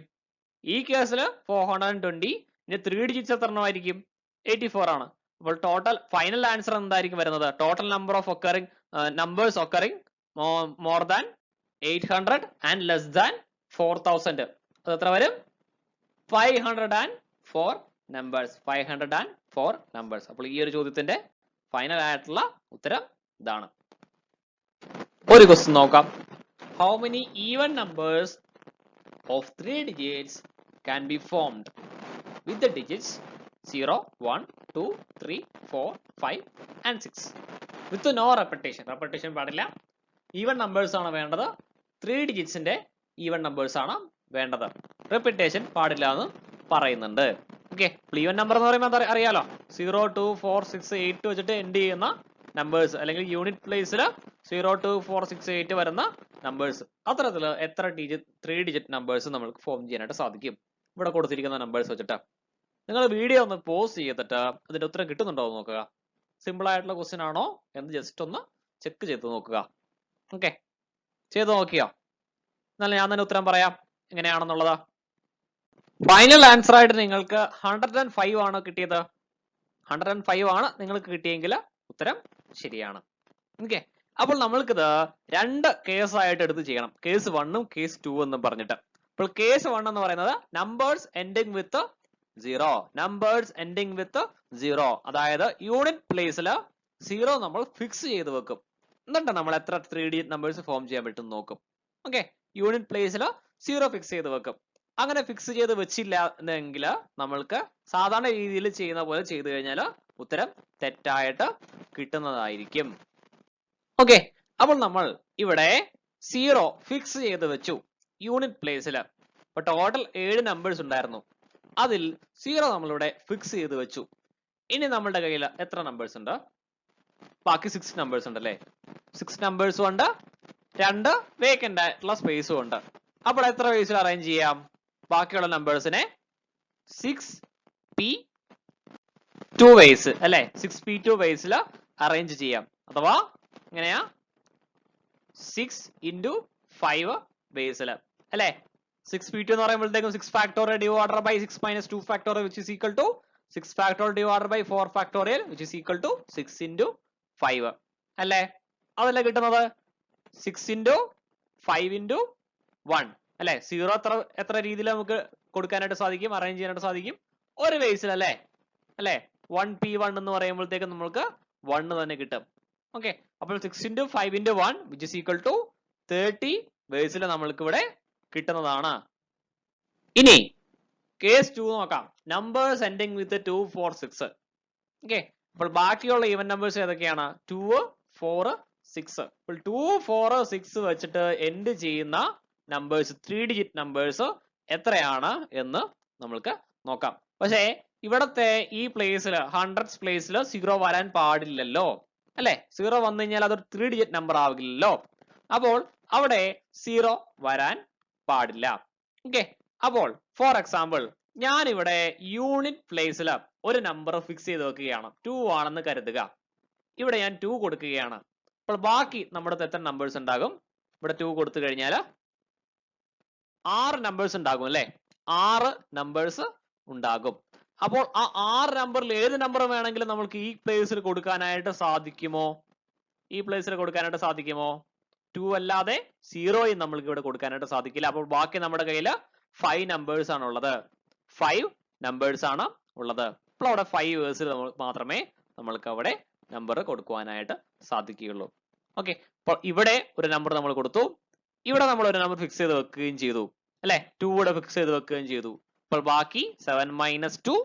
ഈ കേസിൽ 420. ഇനി 3 ഡിജിറ്റ്സ് എത്ര എണ്ണമായിരിക്കും? 84 ആണ്. അപ്പോൾ ടോട്ടൽ ഫൈനൽ ആൻസർ എന്തായിരിക്കും വരുന്നത്? Total number of numbers occurring more than 800 and less than 4000. അത് എത്ര വരും? 504 നമ്പേഴ്സ്. 504 നമ്പേഴ്സ്. അപ്പോൾ ഈ ഒരു ചോദ്യത്തിന്റെ ഫൈനൽ ആയിട്ടുള്ള ഉത്തരം ഇതാണ്. ഒരു ക്വസ്റ്റ്യൻ നോക്കാം. How many even numbers of 3 digits can be formed? with the digits 0, 1, 2, 3, 4, 5 and 6 with no repetition. Repetition പാടില്ല. ഈവൻ നമ്പേഴ്സ് ആണ് വേണ്ടത്. 3 ഡിജിറ്റ്സിന്റെ ഈവൻ നമ്പേഴ്സ് ആണ് വേണ്ടത്. റിപ്പീറ്റേഷൻ പാടില്ല എന്ന് പറയുന്നുണ്ട്. ഓക്കെ, ഈവൻ നമ്പർ എന്ന് പറയുമ്പോൾ അറിയാലോ, 0, 2, 4, 6, 8 വെച്ചിട്ട് എൻഡ് ചെയ്യുന്ന നമ്പേഴ്സ് അല്ലെങ്കിൽ യൂണിറ്റ് പ്ലേസിൽ 0, 2, 4, 6, 8 വരുന്ന നമ്പേഴ്സ്, അത്തരത്തിൽ എത്ര ഡിജിറ്റ് 3 ഡിജിറ്റ് നമ്പേഴ്സ് നമുക്ക് ഫോം ചെയ്യാനായിട്ട് സാധിക്കും ഇവിടെ കൊടുത്തിരിക്കുന്ന നമ്പേഴ്സ് വെച്ചിട്ട്. നിങ്ങൾ വീഡിയോ ഒന്ന് പോസ് ചെയ്തിട്ട് അതിന്റെ ഉത്തരം കിട്ടുന്നുണ്ടോ എന്ന് നോക്കുക. സിമ്പിൾ ആയിട്ടുള്ള ക്വസ്റ്റ്യൻ ആണോ എന്ന് ജസ്റ്റ് ഒന്ന് ചെക്ക് ചെയ്ത് നോക്കുക. ഓക്കെ, ചെയ്ത് നോക്കിയോ? എന്നാലും ഞാൻ തന്നെ ഉത്തരം പറയാം എങ്ങനെയാണെന്നുള്ളത്. ഫൈനൽ ആൻസർ ആയിട്ട് നിങ്ങൾക്ക് 105 ആണ് കിട്ടിയത്. 105 ആണ് നിങ്ങൾക്ക് കിട്ടിയെങ്കിൽ ഉത്തരം ശരിയാണ്. ഓക്കെ, അപ്പോൾ നമ്മൾക്കിത് രണ്ട് കേസ് ആയിട്ട് എടുത്ത് ചെയ്യണം. കേസ് 1ഉം കേസ് 2 എന്നും പറഞ്ഞിട്ട്. അപ്പോൾ കേസ് 1 എന്ന് പറയുന്നത് നമ്പേഴ്സ് എൻഡിങ് വിത്ത് 0. നമ്പേഴ്സ് എൻഡിങ് വിത്ത് 0, അതായത് യൂണിറ്റ് പ്ലേസിൽ 0 നമ്മൾ ഫിക്സ് ചെയ്ത് വെക്കും. എന്നിട്ട് നമ്മൾ എത്ര 3 ഡിജിറ്റ് നമ്പേഴ്സ് ഫോം ചെയ്യാൻ പറ്റും നോക്കും. ഓക്കെ, യൂണിറ്റ് പ്ലേസിൽ 0 ഫിക്സ് ചെയ്ത് വെക്കും. അങ്ങനെ ഫിക്സ് ചെയ്ത് വെച്ചില്ല എന്നെങ്കിൽ നമ്മൾക്ക് സാധാരണ രീതിയിൽ ചെയ്യുന്ന പോലെ ചെയ്തു കഴിഞ്ഞാൽ ഉത്തരം തെറ്റായിട്ട് കിട്ടുന്നതായിരിക്കും. ഓക്കെ, അപ്പോൾ നമ്മൾ ഇവിടെ 0 ഫിക്സ് ചെയ്ത് വെച്ചു യൂണിറ്റ് പ്ലേസിൽ. അപ്പൊ ടോട്ടൽ 7 നമ്പേഴ്സ് ഉണ്ടായിരുന്നു, അതിൽ 0 നമ്മളിവിടെ ഫിക്സ് ചെയ്ത് വെച്ചു. ഇനി നമ്മളുടെ കയ്യിൽ എത്ര നമ്പേഴ്സ് ഉണ്ട്? ബാക്കി 6 നമ്പേഴ്സ് ഉണ്ട് അല്ലേ? 6 നമ്പേഴ്സും ഉണ്ട്, 2 വേക്കന്റ് ആയിട്ടുള്ള സ്പേസും ഉണ്ട്. അപ്പോൾ എത്ര വേസിൽ അറേഞ്ച് ചെയ്യാം? ബാക്കിയുള്ള നമ്പേഴ്സിനെ 6p2 വേസ് അല്ലെ, 6p2 വേസിൽ അറേഞ്ച് ചെയ്യാം. അഥവാ എങ്ങനെയാ, 6 into 5 വേസിൽ അല്ലെ. 6p2 എന്ന് പറയുമ്പോഴത്തേക്കും 6 factorial divided by 6 minus 2 factorial which is equal to 6 factorial divided by 4 factorial which is equal to 6 into 5 അല്ലെ. അതല്ലേ കിട്ടുന്നത്? 6 into 5 into 1 അല്ലെ. 0 എത്ര രീതിയിൽ നമുക്ക് കൊടുക്കാനായിട്ട് സാധിക്കും, അറേഞ്ച് ചെയ്യാനായിട്ട് സാധിക്കും? ഒരു വേസിൽ അല്ലെ. 1p1 എന്ന് പറയുമ്പോഴത്തേക്കും നമ്മൾക്ക് 1 തന്നെ കിട്ടും. ഓക്കെ, അപ്പോൾ 6 into 5 into 1 which is equal to 30 വേസിൽ നമ്മൾക്ക് ഇവിടെ കിട്ടുന്നതാണ്. ഇനി കേസ് 2 നോക്കാം. നമ്പേഴ്സ് എൻഡിങ് വിത്ത് 2, 4, 6. ഓക്കെ, അപ്പോൾ ബാക്കിയുള്ള ഈവൻ നമ്പേഴ്സ് ഏതൊക്കെയാണ്? 2, 4, 6. അപ്പോൾ 2, 4, 6 വെച്ചിട്ട് എൻഡ് ചെയ്യുന്ന നമ്പേഴ്സ് 3 ഡിജിറ്റ് നമ്പേഴ്സ് എത്രയാണ് എന്ന് നമ്മൾക്ക് നോക്കാം. പക്ഷേ ഇവിടത്തെ ഈ പ്ലേസിൽ 100s പ്ലേസിൽ 0 വരാൻ പാടില്ലല്ലോ അല്ലെ. 0 വന്നു കഴിഞ്ഞാൽ അതൊരു 3 ഡിജിറ്റ് നമ്പർ ആവില്ലല്ലോ. അപ്പോൾ അവിടെ 0 വരാൻ പാടില്ല. ഓക്കെ, അപ്പോൾ ഫോർ എക്സാമ്പിൾ ഞാൻ ഇവിടെ യൂണിറ്റ് പ്ലേസിൽ ഒരു നമ്പർ ഫിക്സ് ചെയ്ത് വെക്കുകയാണ്. 2 ആണെന്ന് കരുതുക. ഇവിടെ ഞാൻ 2 കൊടുക്കുകയാണ്. അപ്പോൾ ബാക്കി നമ്മുടെ എത്ര നമ്പേഴ്സ് ഉണ്ടാകും? ഇവിടെ 2 കൊടുത്തു കഴിഞ്ഞാൽ 6 നമ്പേഴ്സ് ഉണ്ടാകും അല്ലെ. 6 നമ്പേഴ്സ് ഉണ്ടാകും. അപ്പോൾ ആ 6 നമ്പറിൽ ഏത് നമ്പർ വേണമെങ്കിലും നമുക്ക് ഈ പ്ലേസിൽ കൊടുക്കാനായിട്ട് സാധിക്കുമോ? ഈ പ്ലേസിൽ കൊടുക്കാനായിട്ട് സാധിക്കുമോ? 2 അല്ലാതെ 0 നമ്മൾക്ക് ഇവിടെ കൊടുക്കാനായിട്ട് സാധിക്കില്ല. അപ്പോൾ ബാക്കി നമ്മുടെ കയ്യിൽ 5 നമ്പേഴ്സ് ആണ് ഉള്ളത്. 5 നമ്പേഴ്സ് ആണ് ഉള്ളത്. അപ്പോൾ അവിടെ 5 വേഴ്സിൽ മാത്രമേ നമ്മൾക്ക് അവിടെ നമ്പർ കൊടുക്കുവാനായിട്ട് സാധിക്കുകയുള്ളൂ. ഓക്കെ, അപ്പോൾ ഇവിടെ ഒരു നമ്പർ നമ്മൾ കൊടുത്തു, ഇവിടെ നമ്മൾ ഒരു നമ്പർ ഫിക്സ് ചെയ്ത് വെക്കുകയും ചെയ്തു അല്ലെ. 2 ഇവിടെ ഫിക്സ് ചെയ്ത് വെക്കുകയും ചെയ്തു. അപ്പോൾ ബാക്കി 7 minus 2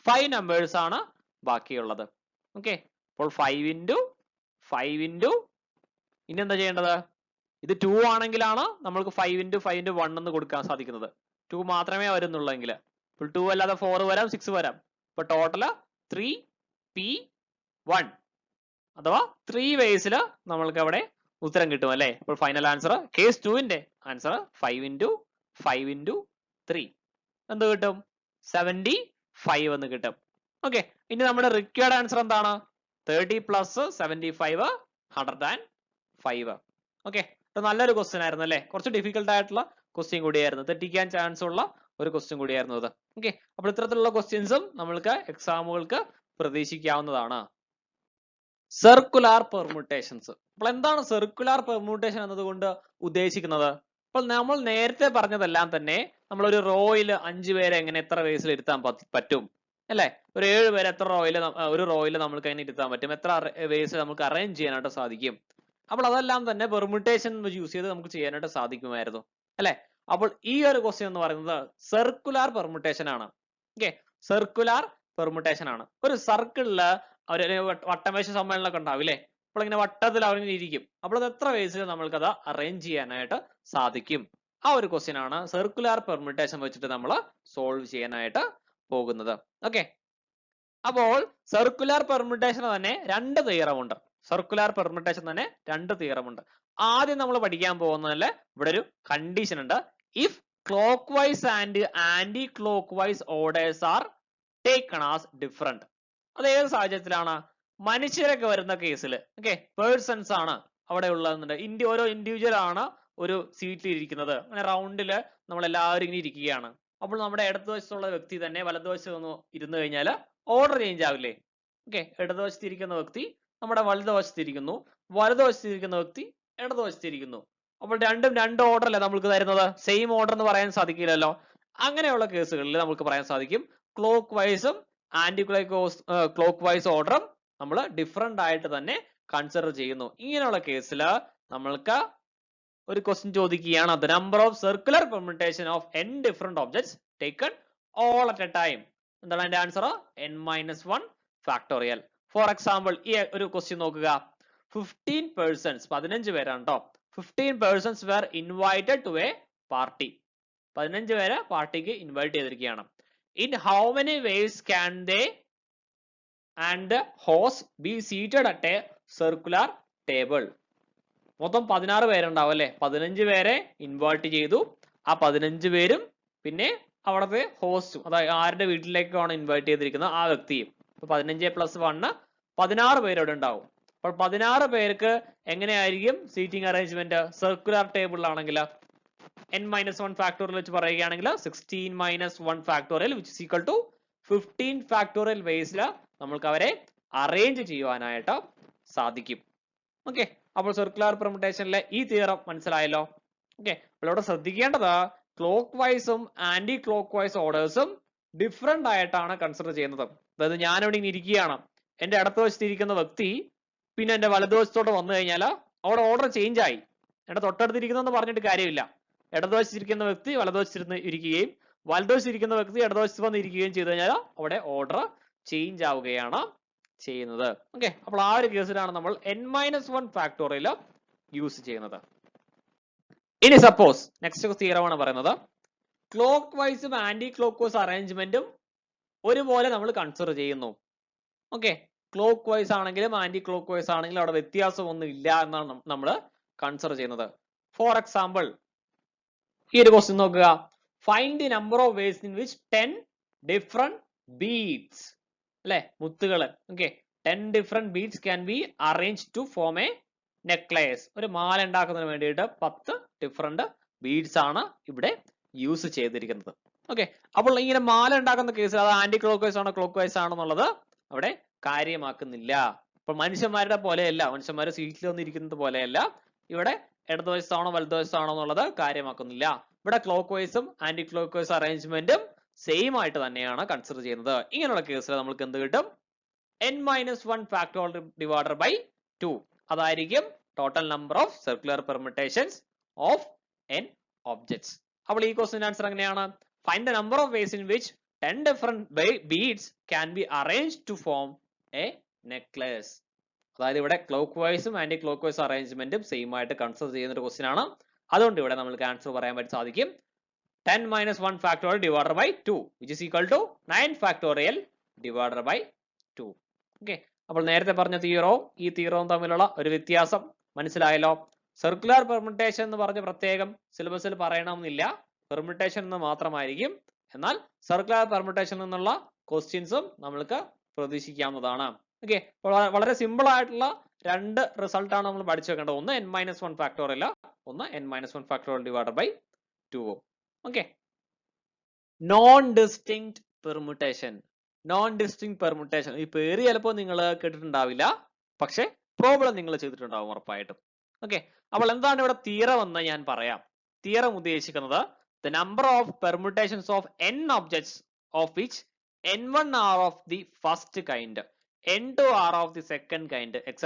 5 നമ്പേഴ്സ് ആണ് ബാക്കിയുള്ളത്. ഓക്കെ, അപ്പോൾ 5 into 5 into ഇനി എന്താ ചെയ്യേണ്ടത്? ഇത് 2 ആണെങ്കിലാണ് നമ്മൾക്ക് 5 into 5 into 1 എന്ന് കൊടുക്കാൻ സാധിക്കുന്നത്. 2 മാത്രമേ വരുന്നുള്ളെങ്കിൽ. ഇപ്പോൾ 2 അല്ലാതെ 4 വരാം, 6 വരാം. ഇപ്പൊ ടോട്ടൽ 3p1 അഥവാ 3 വേസിൽ നമ്മൾക്ക് അവിടെ ഉത്തരം കിട്ടും അല്ലെ. അപ്പോൾ ഫൈനൽ ആൻസർ കേസ് 2ന്റെ ആൻസർ 5 into 5 into 3 എന്ത് കിട്ടും? 75 എന്ന് കിട്ടും. ഓക്കെ, ഇനി നമ്മുടെ റിക്വയർഡ് ആൻസർ എന്താണ്? 30 plus 75 105. ഓക്കെ, നല്ലൊരു ക്വസ്റ്റ്യൻ ആയിരുന്നു അല്ലെ. കുറച്ച് ഡിഫിക്കൽട്ട് ആയിട്ടുള്ള ക്വസ്റ്റ്യൻ കൂടിയായിരുന്നു, തെറ്റിക്കാൻ ചാൻസ് ഉള്ള ഒരു ക്വസ്റ്റ്യൻ കൂടിയായിരുന്നു അത്. ഓക്കെ, അപ്പോൾ ഇത്തരത്തിലുള്ള ക്വസ്റ്റ്യൻസും നമ്മൾക്ക് എക്സാമുകൾക്ക് പ്രതീക്ഷിക്കാവുന്നതാണ്. Circular permutations. അപ്പോൾ എന്താണ് സർക്കുലാർ പെർമ്യൂട്ടേഷൻ എന്നതുകൊണ്ട് ഉദ്ദേശിക്കുന്നത്? അപ്പോൾ നമ്മൾ നേരത്തെ പറഞ്ഞതെല്ലാം തന്നെ നമ്മൾ ഒരു റോയിൽ 5 പേരെ എങ്ങനെ എത്ര വേസിൽ ഇരുത്താൻ പറ്റും അല്ലെ. ഒരു 7 പേരെ എത്ര ഒരു റോയിൽ നമുക്ക് എങ്ങനെ ഇരുത്താൻ പറ്റും, എത്ര വേസ് നമുക്ക് അറേഞ്ച് ചെയ്യാനായിട്ട് സാധിക്കും. അപ്പോൾ അതെല്ലാം തന്നെ പെർമ്യൂട്ടേഷൻ യൂസ് ചെയ്ത് നമുക്ക് ചെയ്യാനായിട്ട് സാധിക്കുമായിരുന്നു അല്ലെ. അപ്പോൾ ഈ ഒരു ക്വസ്റ്റ്യൻ എന്ന് പറയുന്നത് സർക്കുലാർ പെർമ്യൂട്ടേഷൻ ആണ്. ഓക്കെ, സർക്കുലാർ പെർമുട്ടേഷൻ ആണ്. ഒരു സർക്കിളില് ഒരു വട്ടമേശ സമ്മേളനമൊക്കെ ഉണ്ടാവില്ലേ? അപ്പോൾ ഇങ്ങനെ വട്ടത്തിൽ അവരിങ്ങനെ ഇരിക്കും. അപ്പോൾ അത് എത്ര വേസിൽ നമ്മൾക്കത് അറേഞ്ച് ചെയ്യാനായിട്ട് സാധിക്കും? ആ ഒരു ക്വസ്റ്റ്യൻ ആണ് സർക്കുലാർ പെർമുട്ടേഷൻ വെച്ചിട്ട് നമ്മൾ സോൾവ് ചെയ്യാനായിട്ട് പോകുന്നത്. ഓക്കെ, അപ്പോൾ സർക്കുലാർ പെർമുട്ടേഷൻ തന്നെ രണ്ട് തിയറം ഉണ്ട്. സർക്കുലാർ പെർമുട്ടേഷൻ തന്നെ രണ്ട് തിയറം ഉണ്ട്. ആദ്യം നമ്മൾ പഠിക്കാൻ പോകുന്നതിൽ ഇവിടെ ഒരു കണ്ടീഷൻ ഉണ്ട്. If clockwise and anticlockwise orders are taken as different. അത് ഏത് സാഹചര്യത്തിലാണ്? മനുഷ്യരൊക്കെ വരുന്ന കേസിൽ, ഓക്കെ, പേഴ്സൺസ് ആണ് അവിടെ ഉള്ളതെന്നുണ്ട്. ഓരോ ഇൻഡിവിജ്വൽ ആണ് ഒരു സീറ്റിൽ ഇരിക്കുന്നത്. അങ്ങനെ റൗണ്ടില് നമ്മൾ എല്ലാവരും ഇങ്ങനെ ഇരിക്കുകയാണ്. അപ്പോൾ നമ്മുടെ ഇടതുവശത്തുള്ള വ്യക്തി തന്നെ വലതുവശത്ത് ഒന്ന് ഇരുന്ന് കഴിഞ്ഞാൽ ഓർഡർ ചേഞ്ച് ആവില്ലേ? ഓക്കെ, ഇടതുവശത്തിരിക്കുന്ന വ്യക്തി നമ്മുടെ വലതുവശത്തിരിക്കുന്നു, വലതുവശത്തിരിക്കുന്ന വ്യക്തി ഇടതുവശത്തിരിക്കുന്നു. അപ്പോൾ രണ്ടും രണ്ട് ഓർഡർ അല്ലേ നമുക്ക് തരുന്നത്? സെയിം ഓർഡർ എന്ന് പറയാൻ സാധിക്കില്ലല്ലോ. അങ്ങനെയുള്ള കേസുകളിൽ നമുക്ക് പറയാൻ സാധിക്കും ക്ലോക്ക് വൈസും ആന്റി ക്ലോക്ക് വൈസ് ഓർഡറും നമ്മൾ ഡിഫറെന്റ് ആയിട്ട് തന്നെ കൺസിഡർ ചെയ്യുന്നു. ഇങ്ങനെയുള്ള കേസിൽ നമ്മൾക്ക് ഒരു ക്വസ്റ്റ്യൻ ചോദിക്കുകയാണ്, the number of circular permutation of n different objects taken all at a time. എന്താണ് അതിന്റെ answer? n-1 factorial. For example ഈ ഒരു ക്വസ്റ്റ്യൻ നോക്കുക. 15 persons 15 പേരാണ് കേട്ടോ. 15 persons were invited to a party. 15 പേര് പാർട്ടിക്ക് ഇൻവൈറ്റ് ചെയ്തിരിക്കുകയാണ്. In how many ways can they and the host be seated at a circular table? മൊത്തം 16 പേരുണ്ടാവും അല്ലെ? 15 പേരെ ഇൻവൈറ്റ് ചെയ്തു. ആ 15 പേരും പിന്നെ അവിടുത്തെ ഹോസ്റ്റും, അതായത് ആരുടെ വീട്ടിലേക്കാണ് ഇൻവൈറ്റ് ചെയ്തിരിക്കുന്നത് ആ വ്യക്തിയും. 15 + 1 16 പേര് അവിടെ ഉണ്ടാവും. അപ്പോൾ 16 പേർക്ക് എങ്ങനെയായിരിക്കും സീറ്റിംഗ് അറേഞ്ച്മെന്റ്? സർക്കുലർ ടേബിളിലാണെങ്കിൽ n-1 ഫാക്ടോറിയൽ വെച്ച് പറയുകയാണെങ്കിൽ 16 - 1 factorial which is equal to 15 factorial വേസിൽ നമ്മൾക്ക് അവരെ അറേഞ്ച് ചെയ്യുവാനായിട്ട് സാധിക്കും. ഓക്കെ, അപ്പോൾ സർക്കുലർ പെർമുട്ടേഷനിലെ ഈ തിയറം മനസ്സിലായല്ലോ. ഓക്കെ, അപ്പോൾ ഇവിടെ ശ്രദ്ധിക്കേണ്ടത് ക്ലോക്ക് വൈസും ആന്റി ക്ലോക്ക് വൈസ് ഓർഡേഴ്സും ഡിഫറെന്റ് ആയിട്ടാണ് കൺസിഡർ ചെയ്യുന്നത്. അതായത് ഞാനിവിടെ ഇങ്ങനെ ഇരിക്കുകയാണ്, എന്റെ ഇടതുവശത്ത് ഇരിക്കുന്ന വ്യക്തി പിന്നെ എന്റെ വലതുവശത്തോട്ട് വന്നു കഴിഞ്ഞാൽ അവിടെ ഓർഡർ ചേഞ്ച് ആയി. എന്റെ തൊട്ടടുത്തിരിക്കുന്നതെന്ന് പറഞ്ഞിട്ട് കാര്യമില്ല. ഇടതുവശത്തിരിക്കുന്ന വ്യക്തി വലതുവശത്തിരുന്ന് ഇരിക്കുകയും വലതുവശത്തിരിക്കുന്ന വ്യക്തി ഇടതുവശത്ത് വന്ന് ഇരിക്കുകയും ചെയ്തു കഴിഞ്ഞാൽ അവിടെ ഓർഡർ ചേഞ്ച് ആവുകയാണ് ചെയ്യുന്നത്. ഓക്കെ, അപ്പോൾ ആ ഒരു കേസിലാണ് നമ്മൾ n-1 ഫാക്ടോറിയൽ യൂസ് ചെയ്യുന്നത്. ഇനി സപ്പോസ് നെക്സ്റ്റ് തിയറമാണ് പറയുന്നത് ക്ലോക്ക് വൈസും ആന്റി ക്ലോക്ക് വൈസ് അറേഞ്ച്മെന്റും ഒരുപോലെ നമ്മൾ കൺസിഡർ ചെയ്യുന്നു. ഓക്കെ, ക്ലോക്ക് വൈസ് ആണെങ്കിലും ആന്റി ക്ലോക്ക് വൈസ് ആണെങ്കിലും അവിടെ വ്യത്യാസമൊന്നും ഇല്ല എന്നാണ് നമ്മൾ കൺസിഡർ ചെയ്യുന്നത്. ഫോർ എക്സാമ്പിൾ ഈ ഒരു ക്വസ്റ്റ്യൻ നോക്കുക. Find the number of ways in which 10 different beads, അല്ലെ, മുത്തുകള്. Okay, 10 different beads can be arrange to form a necklace. ഒരു മാല ഉണ്ടാക്കുന്നതിന് വേണ്ടിയിട്ട് 10 ഡിഫറെന്റ് ബീഡ്സ് ആണ് ഇവിടെ യൂസ് ചെയ്തിരിക്കുന്നത്. ഓക്കെ, അപ്പോൾ ഇങ്ങനെ മാല ഉണ്ടാക്കുന്ന കേസിൽ അത് ആന്റി ക്ലോക്ക് വൈസ് ആണോ ക്ലോക്ക് വൈസ് ആണോ എന്നുള്ളത് അവിടെ കാര്യമാക്കുന്നില്ല. അപ്പൊ മനുഷ്യന്മാരുടെ പോലെയല്ല, മനുഷ്യന്മാർ സീറ്റിൽ വന്നിരിക്കുന്നത് പോലെയല്ല. ഇവിടെ ഇടതുവശത്താണോ വലതുവശത്താണോ എന്നുള്ളത് കാര്യമാക്കുന്നില്ല. ഇവിടെ ക്ലോക്ക് വൈസും ആന്റി ക്ലോക്ക് വൈസ് അറേഞ്ച്മെന്റും സെയിം ആയിട്ട് തന്നെയാണ് കൺസിഡർ ചെയ്യുന്നത്. ഇങ്ങനെയുള്ള കേസിൽ നമുക്ക് എന്ത് കിട്ടും? n-1 factorial divided by 2. അതായിരിക്കും total number of circular permutations of n objects. അപ്പോൾ ഈ ക്വസ്റ്റ്യൻ ആൻസർ എങ്ങനെയാണ്? Find the number of ways in which 10 different beads can be arrange to form a necklace. അതായത് ഇവിടെ ക്ലോക്ക് വൈസും ആന്റി ക്ലോക്ക് വൈസ് അറേഞ്ച്മെന്റും same ആയിട്ട് കൺസിഡർ ചെയ്യുന്ന ഒരു ക്വസ്റ്റ്യൻ ആണ്. അതുകൊണ്ട് ഇവിടെ നമുക്ക് ആൻസർ പറയാൻ പറ്റി സാധിക്കും 10-1 factorial divided by 2 which is equal to 9 factorial divided by 2. Okay, അപ്പോൾ നേരത്തെ പറഞ്ഞ തിയറവും ഈ തിയറവും തമ്മിലുള്ള ഒരു വ്യത്യാസം മനസ്സിലായല്ലോ. സർക്കുലർ പെർമുട്ടേഷൻ എന്ന് പറഞ്ഞ് പ്രത്യേകം സിലബസിൽ പറയണമെന്നില്ല, പെർമുട്ടേഷൻ എന്ന് മാത്രമായിരിക്കും. എന്നാൽ സർക്കുലർ പെർമുട്ടേഷൻ നിന്നുള്ള ക്വസ്റ്റ്യൻസും നമ്മൾക്ക് പ്രതീക്ഷിക്കാവുന്നതാണ്. ഓക്കെ, വളരെ സിമ്പിൾ ആയിട്ടുള്ള രണ്ട് റിസൾട്ട് ആണ് നമ്മൾ പഠിച്ചു വെക്കേണ്ടത്. ഒന്ന് n-1 ഫാക്ടോറിയൽ, ഒന്ന് n-1 factorial divided by 2. Okay, non distinct permutation. Non distinct permutation ഈ പേര് ചിലപ്പോൾ നിങ്ങൾ കേട്ടിട്ടുണ്ടാവില്ല, പക്ഷെ പ്രോബ്ലം നിങ്ങൾ ചെയ്തിട്ടുണ്ടാവും ഉറപ്പായിട്ടും. ഓക്കെ, അപ്പോൾ എന്താണ് ഇവിടെ തിയറം എന്ന് ഞാൻ പറയാം. തിയറം ഉദ്ദേശിക്കുന്നത് the number of permutations of n objects of which n1 are of the first kind, n2 are of the second kind, etc.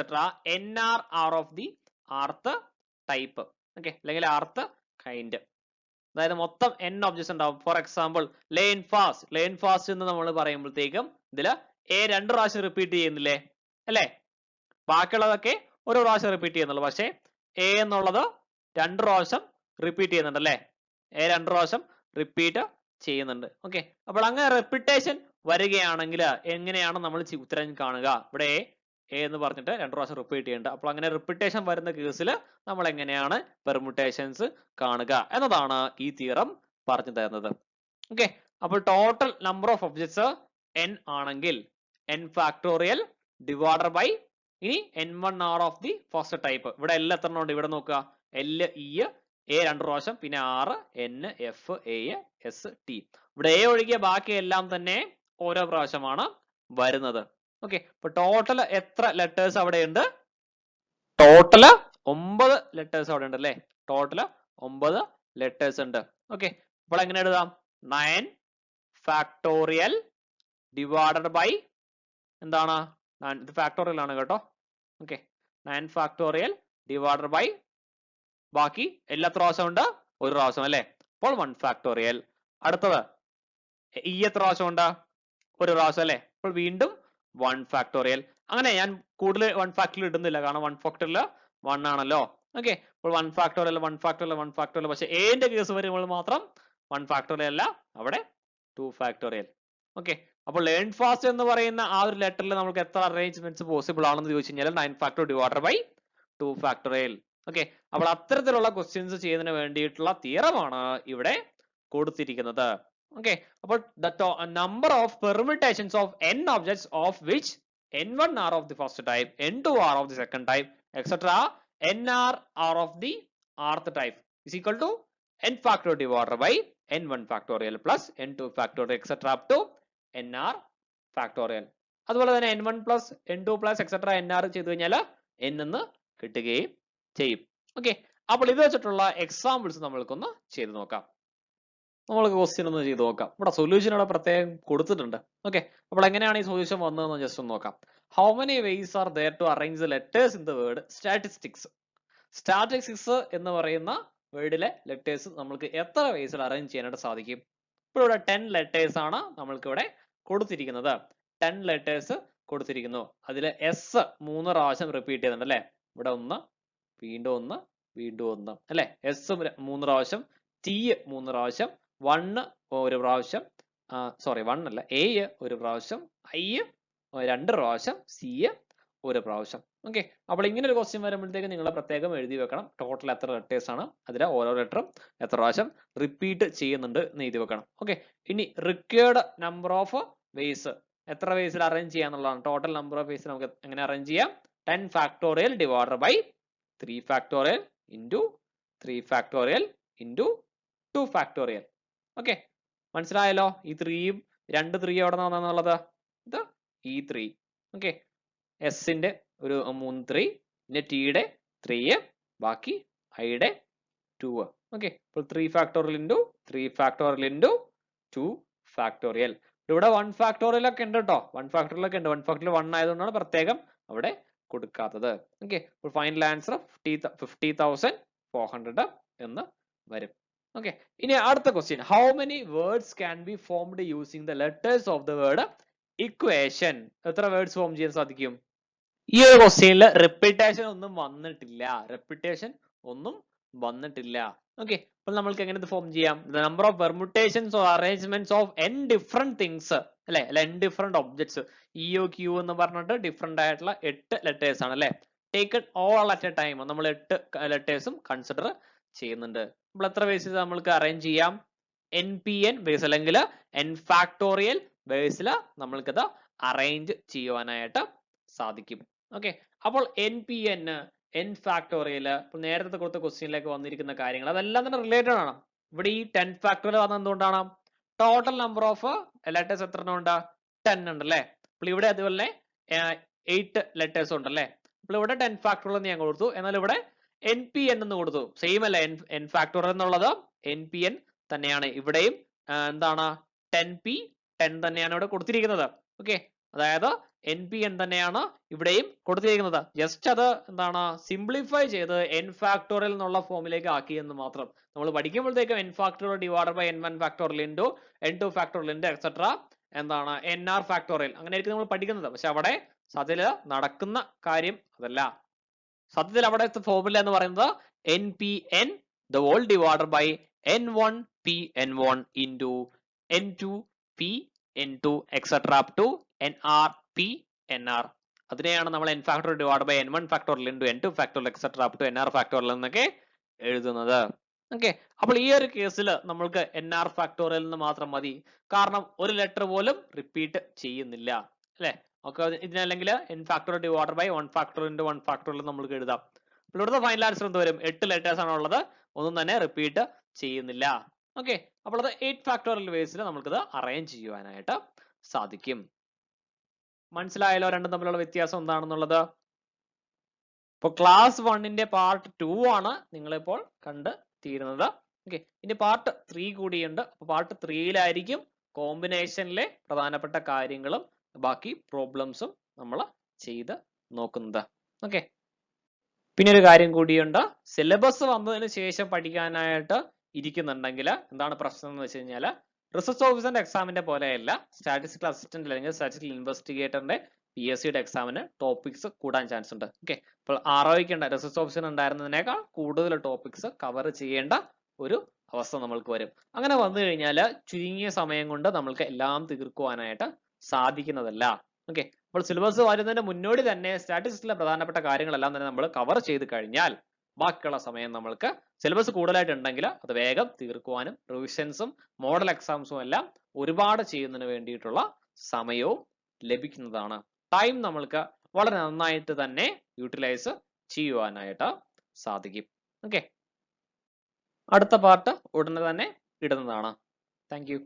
nr are of the rth type. Okay, അല്ലെങ്കിൽ rth kind. അതായത് മൊത്തം n objects ഉണ്ടാവും. For example learn fast എന്ന് നമ്മൾ പറയുമ്പോഴത്തേക്കും ഇതില് a 2 പ്രാവശ്യം repeat ചെയ്യുന്നില്ലേ അല്ലേ? ബാക്കിയുള്ളതൊക്കെ ഒരു പ്രാവശ്യം റിപ്പീറ്റ് ചെയ്യുന്നുള്ളൂ. പക്ഷേ a എന്നുള്ളത് 2 പ്രാവശ്യം റിപ്പീറ്റ് ചെയ്യുന്നുണ്ട് അല്ലേ? a 2 പ്രാവശ്യം റിപ്പീറ്റ് ചെയ്യുന്നുണ്ട്. ഓക്കെ, അപ്പോൾ അങ്ങനെ റെപ്പിറ്റേഷൻ വരികയാണെങ്കിൽ എങ്ങനെയാണ് നമ്മൾ ഉത്തരം കാണുക? ഇവിടെ a എന്ന് പറഞ്ഞിട്ട് 2 പ്രാവശ്യം റിപ്പീറ്റ് ചെയ്യുന്നുണ്ട്. അപ്പോൾ അങ്ങനെ റിപ്പീറ്റേഷൻ വരുന്ന കേസിൽ നമ്മൾ എങ്ങനെയാണ് പെർമുട്ടേഷൻസ് കാണുക എന്നതാണ് ഈ തിയറം പറഞ്ഞു തരുന്നത്. ഓക്കെ, അപ്പോൾ total number of objects n ആണെങ്കിൽ n ഫാക്ടോറിയൽ ഡിവൈഡഡ് ബൈ ഇനി n1 are of the first type. ഇവിടെ L എത്ര ഉണ്ട്? ഇവിടെ നോക്കുക, L E A 2 പ്രാവശ്യം, പിന്നെ R N F A S T. ഇവിടെ A ഒഴികെ ബാക്കി എല്ലാം തന്നെ ഓരോ പ്രാവശ്യമാണ് വരുന്നത്. ഓക്കെ, അപ്പൊ ടോട്ടൽ എത്ര ലെറ്റേഴ്സ് അവിടെ ഉണ്ട്? ടോട്ടൽ 9 ലെറ്റേഴ്സ് അവിടെ ഉണ്ട് അല്ലേ? ടോട്ടൽ 9 ലെറ്റേഴ്സ് ഉണ്ട്. ഓക്കെ, അപ്പോൾ എങ്ങനെ എഴുതാം? 9 ഫാക്ടോറിയൽ ഡിവൈഡഡ് ബൈ എന്താണ്? ഇത് ഫാക്ടോറിയൽ ആണ് കേട്ടോ. ഓക്കെ, 9 ഫാക്ടോറിയൽ ഡിവൈഡഡ് ബൈ ബാക്കി എല്ലാ പ്രാവശ്യം ഉണ്ട്? ഒരു പ്രാവശ്യം അല്ലേ? അപ്പോൾ 1 ഫാക്ടോറിയൽ. അടുത്തത് E എത്ര പ്രാവശ്യം ഉണ്ട്? ഒരു പ്രാവശ്യം അല്ലേ? അപ്പോൾ വീണ്ടും 1 ഫാക്ടോറിയൽ. അങ്ങനെ ഞാൻ കൂടുതൽ 1 ഫാക്ടോറിയൽ ഇടുന്നില്ല, കാരണം 1 ഫാക്ടോറിയൽ 1 ആണല്ലോ. ഓക്കെ, അപ്പോൾ 1 ഫാക്ടോറിയൽ 1 ഫാക്ടോറിയൽ 1 ഫാക്ടോറിയൽ. പക്ഷെ A ന്റെ കേസ് വരുമ്പോൾ മാത്രം 1 ഫാക്ടോറിയൽ അല്ല, അവിടെ 2 ഫാക്ടോറിയൽ. ഓക്കെ, അപ്പോൾ ലേൺ ഫാസ്റ്റ് എന്ന് പറയുന്ന ആ ഒരു ലെറ്ററിൽ നമുക്ക് എത്ര അറേഞ്ച്മെന്റ്സ് പോസിബിൾ ആണെന്ന് ചോദിച്ചു കഴിഞ്ഞാൽ 9 factor divided by 2 factorial. Okay, അപ്പോൾ അത്തരത്തിലുള്ള ക്വസ്റ്റ്യൻസ് ചെയ്യുന്നതിന് വേണ്ടിയിട്ടുള്ള തിയറമാണ് ഇവിടെ കൊടുത്തിരിക്കുന്നത്. ഓക്കെ, അപ്പോൾ the number of permutations of n objects of which n1 are of the first type, n2 are of the second type, etc. nr are of the rth type is equal to n factorial divided by n1 factorial plus n2 factorial etc. up to nr factorial. അതുപോലെ തന്നെ n1 plus n2 plus etc. nr ചെയ്തു കഴിഞ്ഞാൽ n എന്ന് കിട്ടുകയും ചെയ്യും. Okay, അപ്പോൾ ഇത് വെച്ചിട്ടുള്ള എക്സാമ്പിൾസ് നമ്മൾക്കൊന്ന് ചെയ്തു നോക്കാം. നമ്മൾക്ക് ക്വസ്റ്റ്യൻ ഒന്ന് ചെയ്ത് നോക്കാം. ഇവിടെ സൊല്യൂഷൻ ഇവിടെ പ്രത്യേകം കൊടുത്തിട്ടുണ്ട്. ഓക്കെ, അപ്പോൾ എങ്ങനെയാണ് ഈ സൊല്യൂഷൻ വന്നതെന്ന് ജസ്റ്റ് ഒന്ന് നോക്കാം. How many ways are there to arrange the letters in the word statistics? Statistics എന്ന് പറയുന്ന വേർഡിലെ ലെറ്റേഴ്സ് നമ്മൾക്ക് എത്ര വേസിൽ അറേഞ്ച് ചെയ്യാനായിട്ട് സാധിക്കും? ഇപ്പോൾ ഇവിടെ 10 ലെറ്റേഴ്സ് ആണ് നമ്മൾക്ക് ഇവിടെ കൊടുത്തിരിക്കുന്നത്. 10 ലെറ്റേഴ്സ് കൊടുത്തിരിക്കുന്നു. അതിൽ എസ് 3 പ്രാവശ്യം റിപ്പീറ്റ് ചെയ്യുന്നുണ്ട് അല്ലെ? ഇവിടെ 1, വീണ്ടും 1, വീണ്ടും 1 അല്ലെ? എസ് 3 പ്രാവശ്യം, ടി 3 പ്രാവശ്യം, 1 ഒരു പ്രാവശ്യം, സോറി 1 അല്ല, എ 1 പ്രാവശ്യം, ഐ 2 പ്രാവശ്യം, സി 1 പ്രാവശ്യം. ഓക്കെ, അപ്പോൾ ഇങ്ങനെ ഒരു ക്വസ്റ്റ്യൻ വരുമ്പോഴത്തേക്ക് നിങ്ങൾ പ്രത്യേകം എഴുതി വെക്കണം ടോട്ടൽ എത്ര ലെറ്റേഴ്സ് ആണ്, അതിലെ ഓരോ ലെറ്ററും എത്ര പ്രാവശ്യം റിപ്പീറ്റ് ചെയ്യുന്നുണ്ട് എന്ന് എഴുതി വെക്കണം. ഓക്കെ, ഇനി റിക്വയർഡ് നമ്പർ ഓഫ് വേസ് എത്ര വേസിൽ അറേഞ്ച് ചെയ്യാന്നുള്ളതാണ്. ടോട്ടൽ നമ്പർ ഓഫ് വേസ് നമുക്ക് എങ്ങനെ അറേഞ്ച് ചെയ്യാം? 10 factorial divided by 3 factorial into 3 factorial into 2 factorial. Okay, മനസ്സിലായല്ലോ? ഈ 3യും 2 3 എവിടെ നിന്നാണെന്നുള്ളത്? ഇത് ഈ 3. ഓക്കെ, എസിന്റെ ഒരു 3 3, പിന്നെ ടിയുടെ 3, ബാക്കി ഐയുടെ 2. ഓക്കെ, അപ്പോൾ 3 factorial into 3 factorial into 2 factorial. ഇവിടെ 1 ഫാക്ടോറിയൽ ഒക്കെ ഉണ്ട് കേട്ടോ. 1 ഫാക്ടോറിയൽ ഒക്കെ ഉണ്ട്. 1 ഫാക്ടോറിയൽ 1 ആയതുകൊണ്ടാണ് പ്രത്യേകം അവിടെ കൊടുക്കാത്തത്. ഓക്കെ, അപ്പോൾ ഫൈനൽ ആൻസർ 50,400 എന്ന് വരും. ഓക്കെ, ഇനി അടുത്ത question. How many words can be formed using the letters of the word equation? എത്ര വേർഡ്സ് ഫോം ചെയ്യാൻ സാധിക്കും? ഈ ഒരു ക്വസ്റ്റ്യനിൽ റിപ്പീറ്റേഷൻ ഒന്നും വന്നിട്ടില്ല. ഓക്കെ, അപ്പോൾ നമ്മൾക്ക് എങ്ങനെ ഇത് ഫോം ചെയ്യാം? The number of permutations or arrangements of n different things അല്ലെ, n different objects. E O Q എന്ന് പറഞ്ഞിട്ട് ഡിഫറെന്റ് ആയിട്ടുള്ള 8 ലെറ്റേഴ്സ് ആണ് അല്ലെ. Taken all at a time. നമ്മൾ 8 ലെറ്റേഴ്സും കൺസിഡർ ചെയ്യുന്നുണ്ട്. നമ്മൾ എത്ര ബേസിൽ നമ്മൾക്ക് അറേഞ്ച് ചെയ്യാം? npn ബേസ് അല്ലെങ്കിൽ n ഫാക്ടോറിയൽ ബേസിൽ നമ്മൾക്കത് അറേഞ്ച് ചെയ്യുവാനായിട്ട് സാധിക്കും. ഓക്കെ, അപ്പോൾ npn n ഫാക്ടോറിയൽ നേരത്തെ കൊടുത്ത ക്വസ്റ്റ്യനിലേക്ക് വന്നിരിക്കുന്ന കാര്യങ്ങൾ അതെല്ലാം തന്നെ റിലേറ്റഡ് ആണ്. ഇവിടെ ഈ 10 ഫാക്ടോറിയൽ വന്നത് എന്തുകൊണ്ടാണ്? ടോട്ടൽ നമ്പർ ഓഫ് ലെറ്റേഴ്സ് എത്ര ഉണ്ട്? 10 ഉണ്ട് അല്ലേ? അപ്പോൾ ഇവിടെ അതുപോലെ 8 ലെറ്റേഴ്സ് ഉണ്ട് അല്ലേ? അപ്പോൾ ഇവിടെ 10 ഫാക്ടോറിയൽ ഞാൻ കൊടുത്തു, എന്നാൽ ഇവിടെ npn എന്ന് കൊടുത്തു. സെയിം അല്ലേ? n ഫാക്ടോറിയൽ എന്നുള്ളത് npn തന്നെയാണ്. ഇവിടെയും എന്താണ് 10p 10 തന്നെയാണ് ഇവിടെ കൊടുത്തിരിക്കുന്നത്. ഓക്കെ, അതായത് എൻ പി എൻ തന്നെയാണ് ഇവിടെയും കൊടുത്തിരിക്കുന്നത്. ജസ്റ്റ് അത് എന്താണ് സിംപ്ലിഫൈ ചെയ്ത് എൻ ഫാക്ടോറിയൽ എന്നുള്ള ഫോമിലേക്ക് ആക്കി എന്ന് മാത്രം. നമ്മൾ പഠിക്കുമ്പോഴത്തേക്കും n factorial divided by n one factorial into n two factorial into etcetera എന്താണ് എൻ ആർ ഫാക്ടോറിയൽ അങ്ങനെയായിരിക്കും നമ്മൾ പഠിക്കുന്നത്. പക്ഷെ അവിടെ സത്യത്തില് നടക്കുന്ന കാര്യം അതല്ല. സത്യത്തിൽ അവിടെ ഫോർമുല എന്ന് പറയുന്നത് n p n the whole divided by n one p n one into n two p n two etcetera up to n r p n r. അതിനെയാണ് നമ്മൾ n factorial divide by n one factorial into n two factorial etcetera up to n r factorial എന്നൊക്കെ എഴുതുന്നത്. Okay, അപ്പോൾ ഈ ഒരു കേസിൽ നമ്മൾക്ക് N r factorial എന്ന് മാത്രം മതി. കാരണം ഒരു ലെറ്റർ പോലും റിപ്പീറ്റ് ചെയ്യുന്നില്ല അല്ലെ. ഓക്കെ, ഇതിനല്ലെങ്കിൽ n factorial divide by one factorial into one factorial നമ്മൾക്ക് എഴുതാം. അപ്പോൾ ഇവിടുത്തെ ഫൈനൽ ആൻസർ എന്ത് വരും? 8 ലെറ്റേഴ്സ് ആണ് ഉള്ളത്, ഒന്നും തന്നെ റിപ്പീറ്റ് ചെയ്യുന്നില്ല. ഓക്കെ, അപ്പോൾ അത് 8 ഫാക്ടോറിയൽ വേസിൽ നമുക്കിത് അറേഞ്ച് ചെയ്യുവാനായിട്ട് സാധിക്കും. മനസ്സിലായല്ലോ രണ്ടും തമ്മിലുള്ള വ്യത്യാസം എന്താണെന്നുള്ളത്? ഇപ്പൊ ക്ലാസ് 1ന്റെ പാർട്ട് 2 ആണ് നിങ്ങളിപ്പോൾ കണ്ട് തീരുന്നത്. ഓക്കെ, ഇനി പാർട്ട് 3 കൂടിയുണ്ട്. അപ്പൊ പാർട്ട് 3യിലായിരിക്കും കോമ്പിനേഷനിലെ പ്രധാനപ്പെട്ട കാര്യങ്ങളും ബാക്കി പ്രോബ്ലംസും നമ്മൾ ചെയ്ത് നോക്കുന്നത്. ഓക്കെ, പിന്നെ ഒരു കാര്യം കൂടിയുണ്ട്. സിലബസ് വന്നതിന് ശേഷം പഠിക്കാനായിട്ട് ഇരിക്കുന്നുണ്ടെങ്കിൽ എന്താണ് പ്രശ്നം എന്ന് വെച്ച് കഴിഞ്ഞാൽ റിസർച്ച് ഓഫീസറിന്റെ എക്സാമിന്റെ പോലെയല്ല സ്റ്റാറ്റിസ്റ്റിക്കൽ അസിസ്റ്റന്റ് അല്ലെങ്കിൽ സ്റ്റാറ്റിസ്റ്റിക്കൽ ഇൻവെസ്റ്റിഗേറ്ററിന്റെ PSC എക്സാമിന് ടോപ്പിക്സ് കൂടാൻ ചാൻസ് ഉണ്ട്. ഓക്കെ, അപ്പോൾ ROയ്ക്ക് റിസർച്ച് ഓഫീസർ ഉണ്ടായിരുന്നതിനേക്കാൾ കൂടുതൽ ടോപ്പിക്സ് കവർ ചെയ്യേണ്ട ഒരു അവസ്ഥ നമ്മൾക്ക് വരും. അങ്ങനെ വന്നു കഴിഞ്ഞാൽ ചുരുങ്ങിയ സമയം കൊണ്ട് നമ്മൾക്ക് എല്ലാം തീർക്കുവാനായിട്ട് സാധിക്കുന്നതല്ല. ഓക്കെ, അപ്പോൾ സിലബസ് വരുന്നതിന് മുന്നോടി തന്നെ സ്റ്റാറ്റിസ്റ്റിക്സിലെ പ്രധാനപ്പെട്ട കാര്യങ്ങളെല്ലാം തന്നെ നമ്മൾ കവർ ചെയ്ത് കഴിഞ്ഞാൽ ബാക്കിയുള്ള സമയം നമ്മൾക്ക് സിലബസ് കൂടുതലായിട്ട് ഉണ്ടെങ്കിൽ അത് വേഗം തീർക്കുവാനും റിവിഷൻസും മോഡൽ എക്സാംസും എല്ലാം ഒരുപാട് ചെയ്യുന്നതിന് വേണ്ടിയിട്ടുള്ള സമയവും ലഭിക്കുന്നതാണ്. ടൈം നമ്മൾക്ക് വളരെ നന്നായിട്ട് തന്നെ യൂട്ടിലൈസ് ചെയ്യുവാനായിട്ട് സാധിക്കും. ഓക്കെ, അടുത്ത പാർട്ട് ഉടനെ തന്നെ ഇടുന്നതാണ്. Thank you.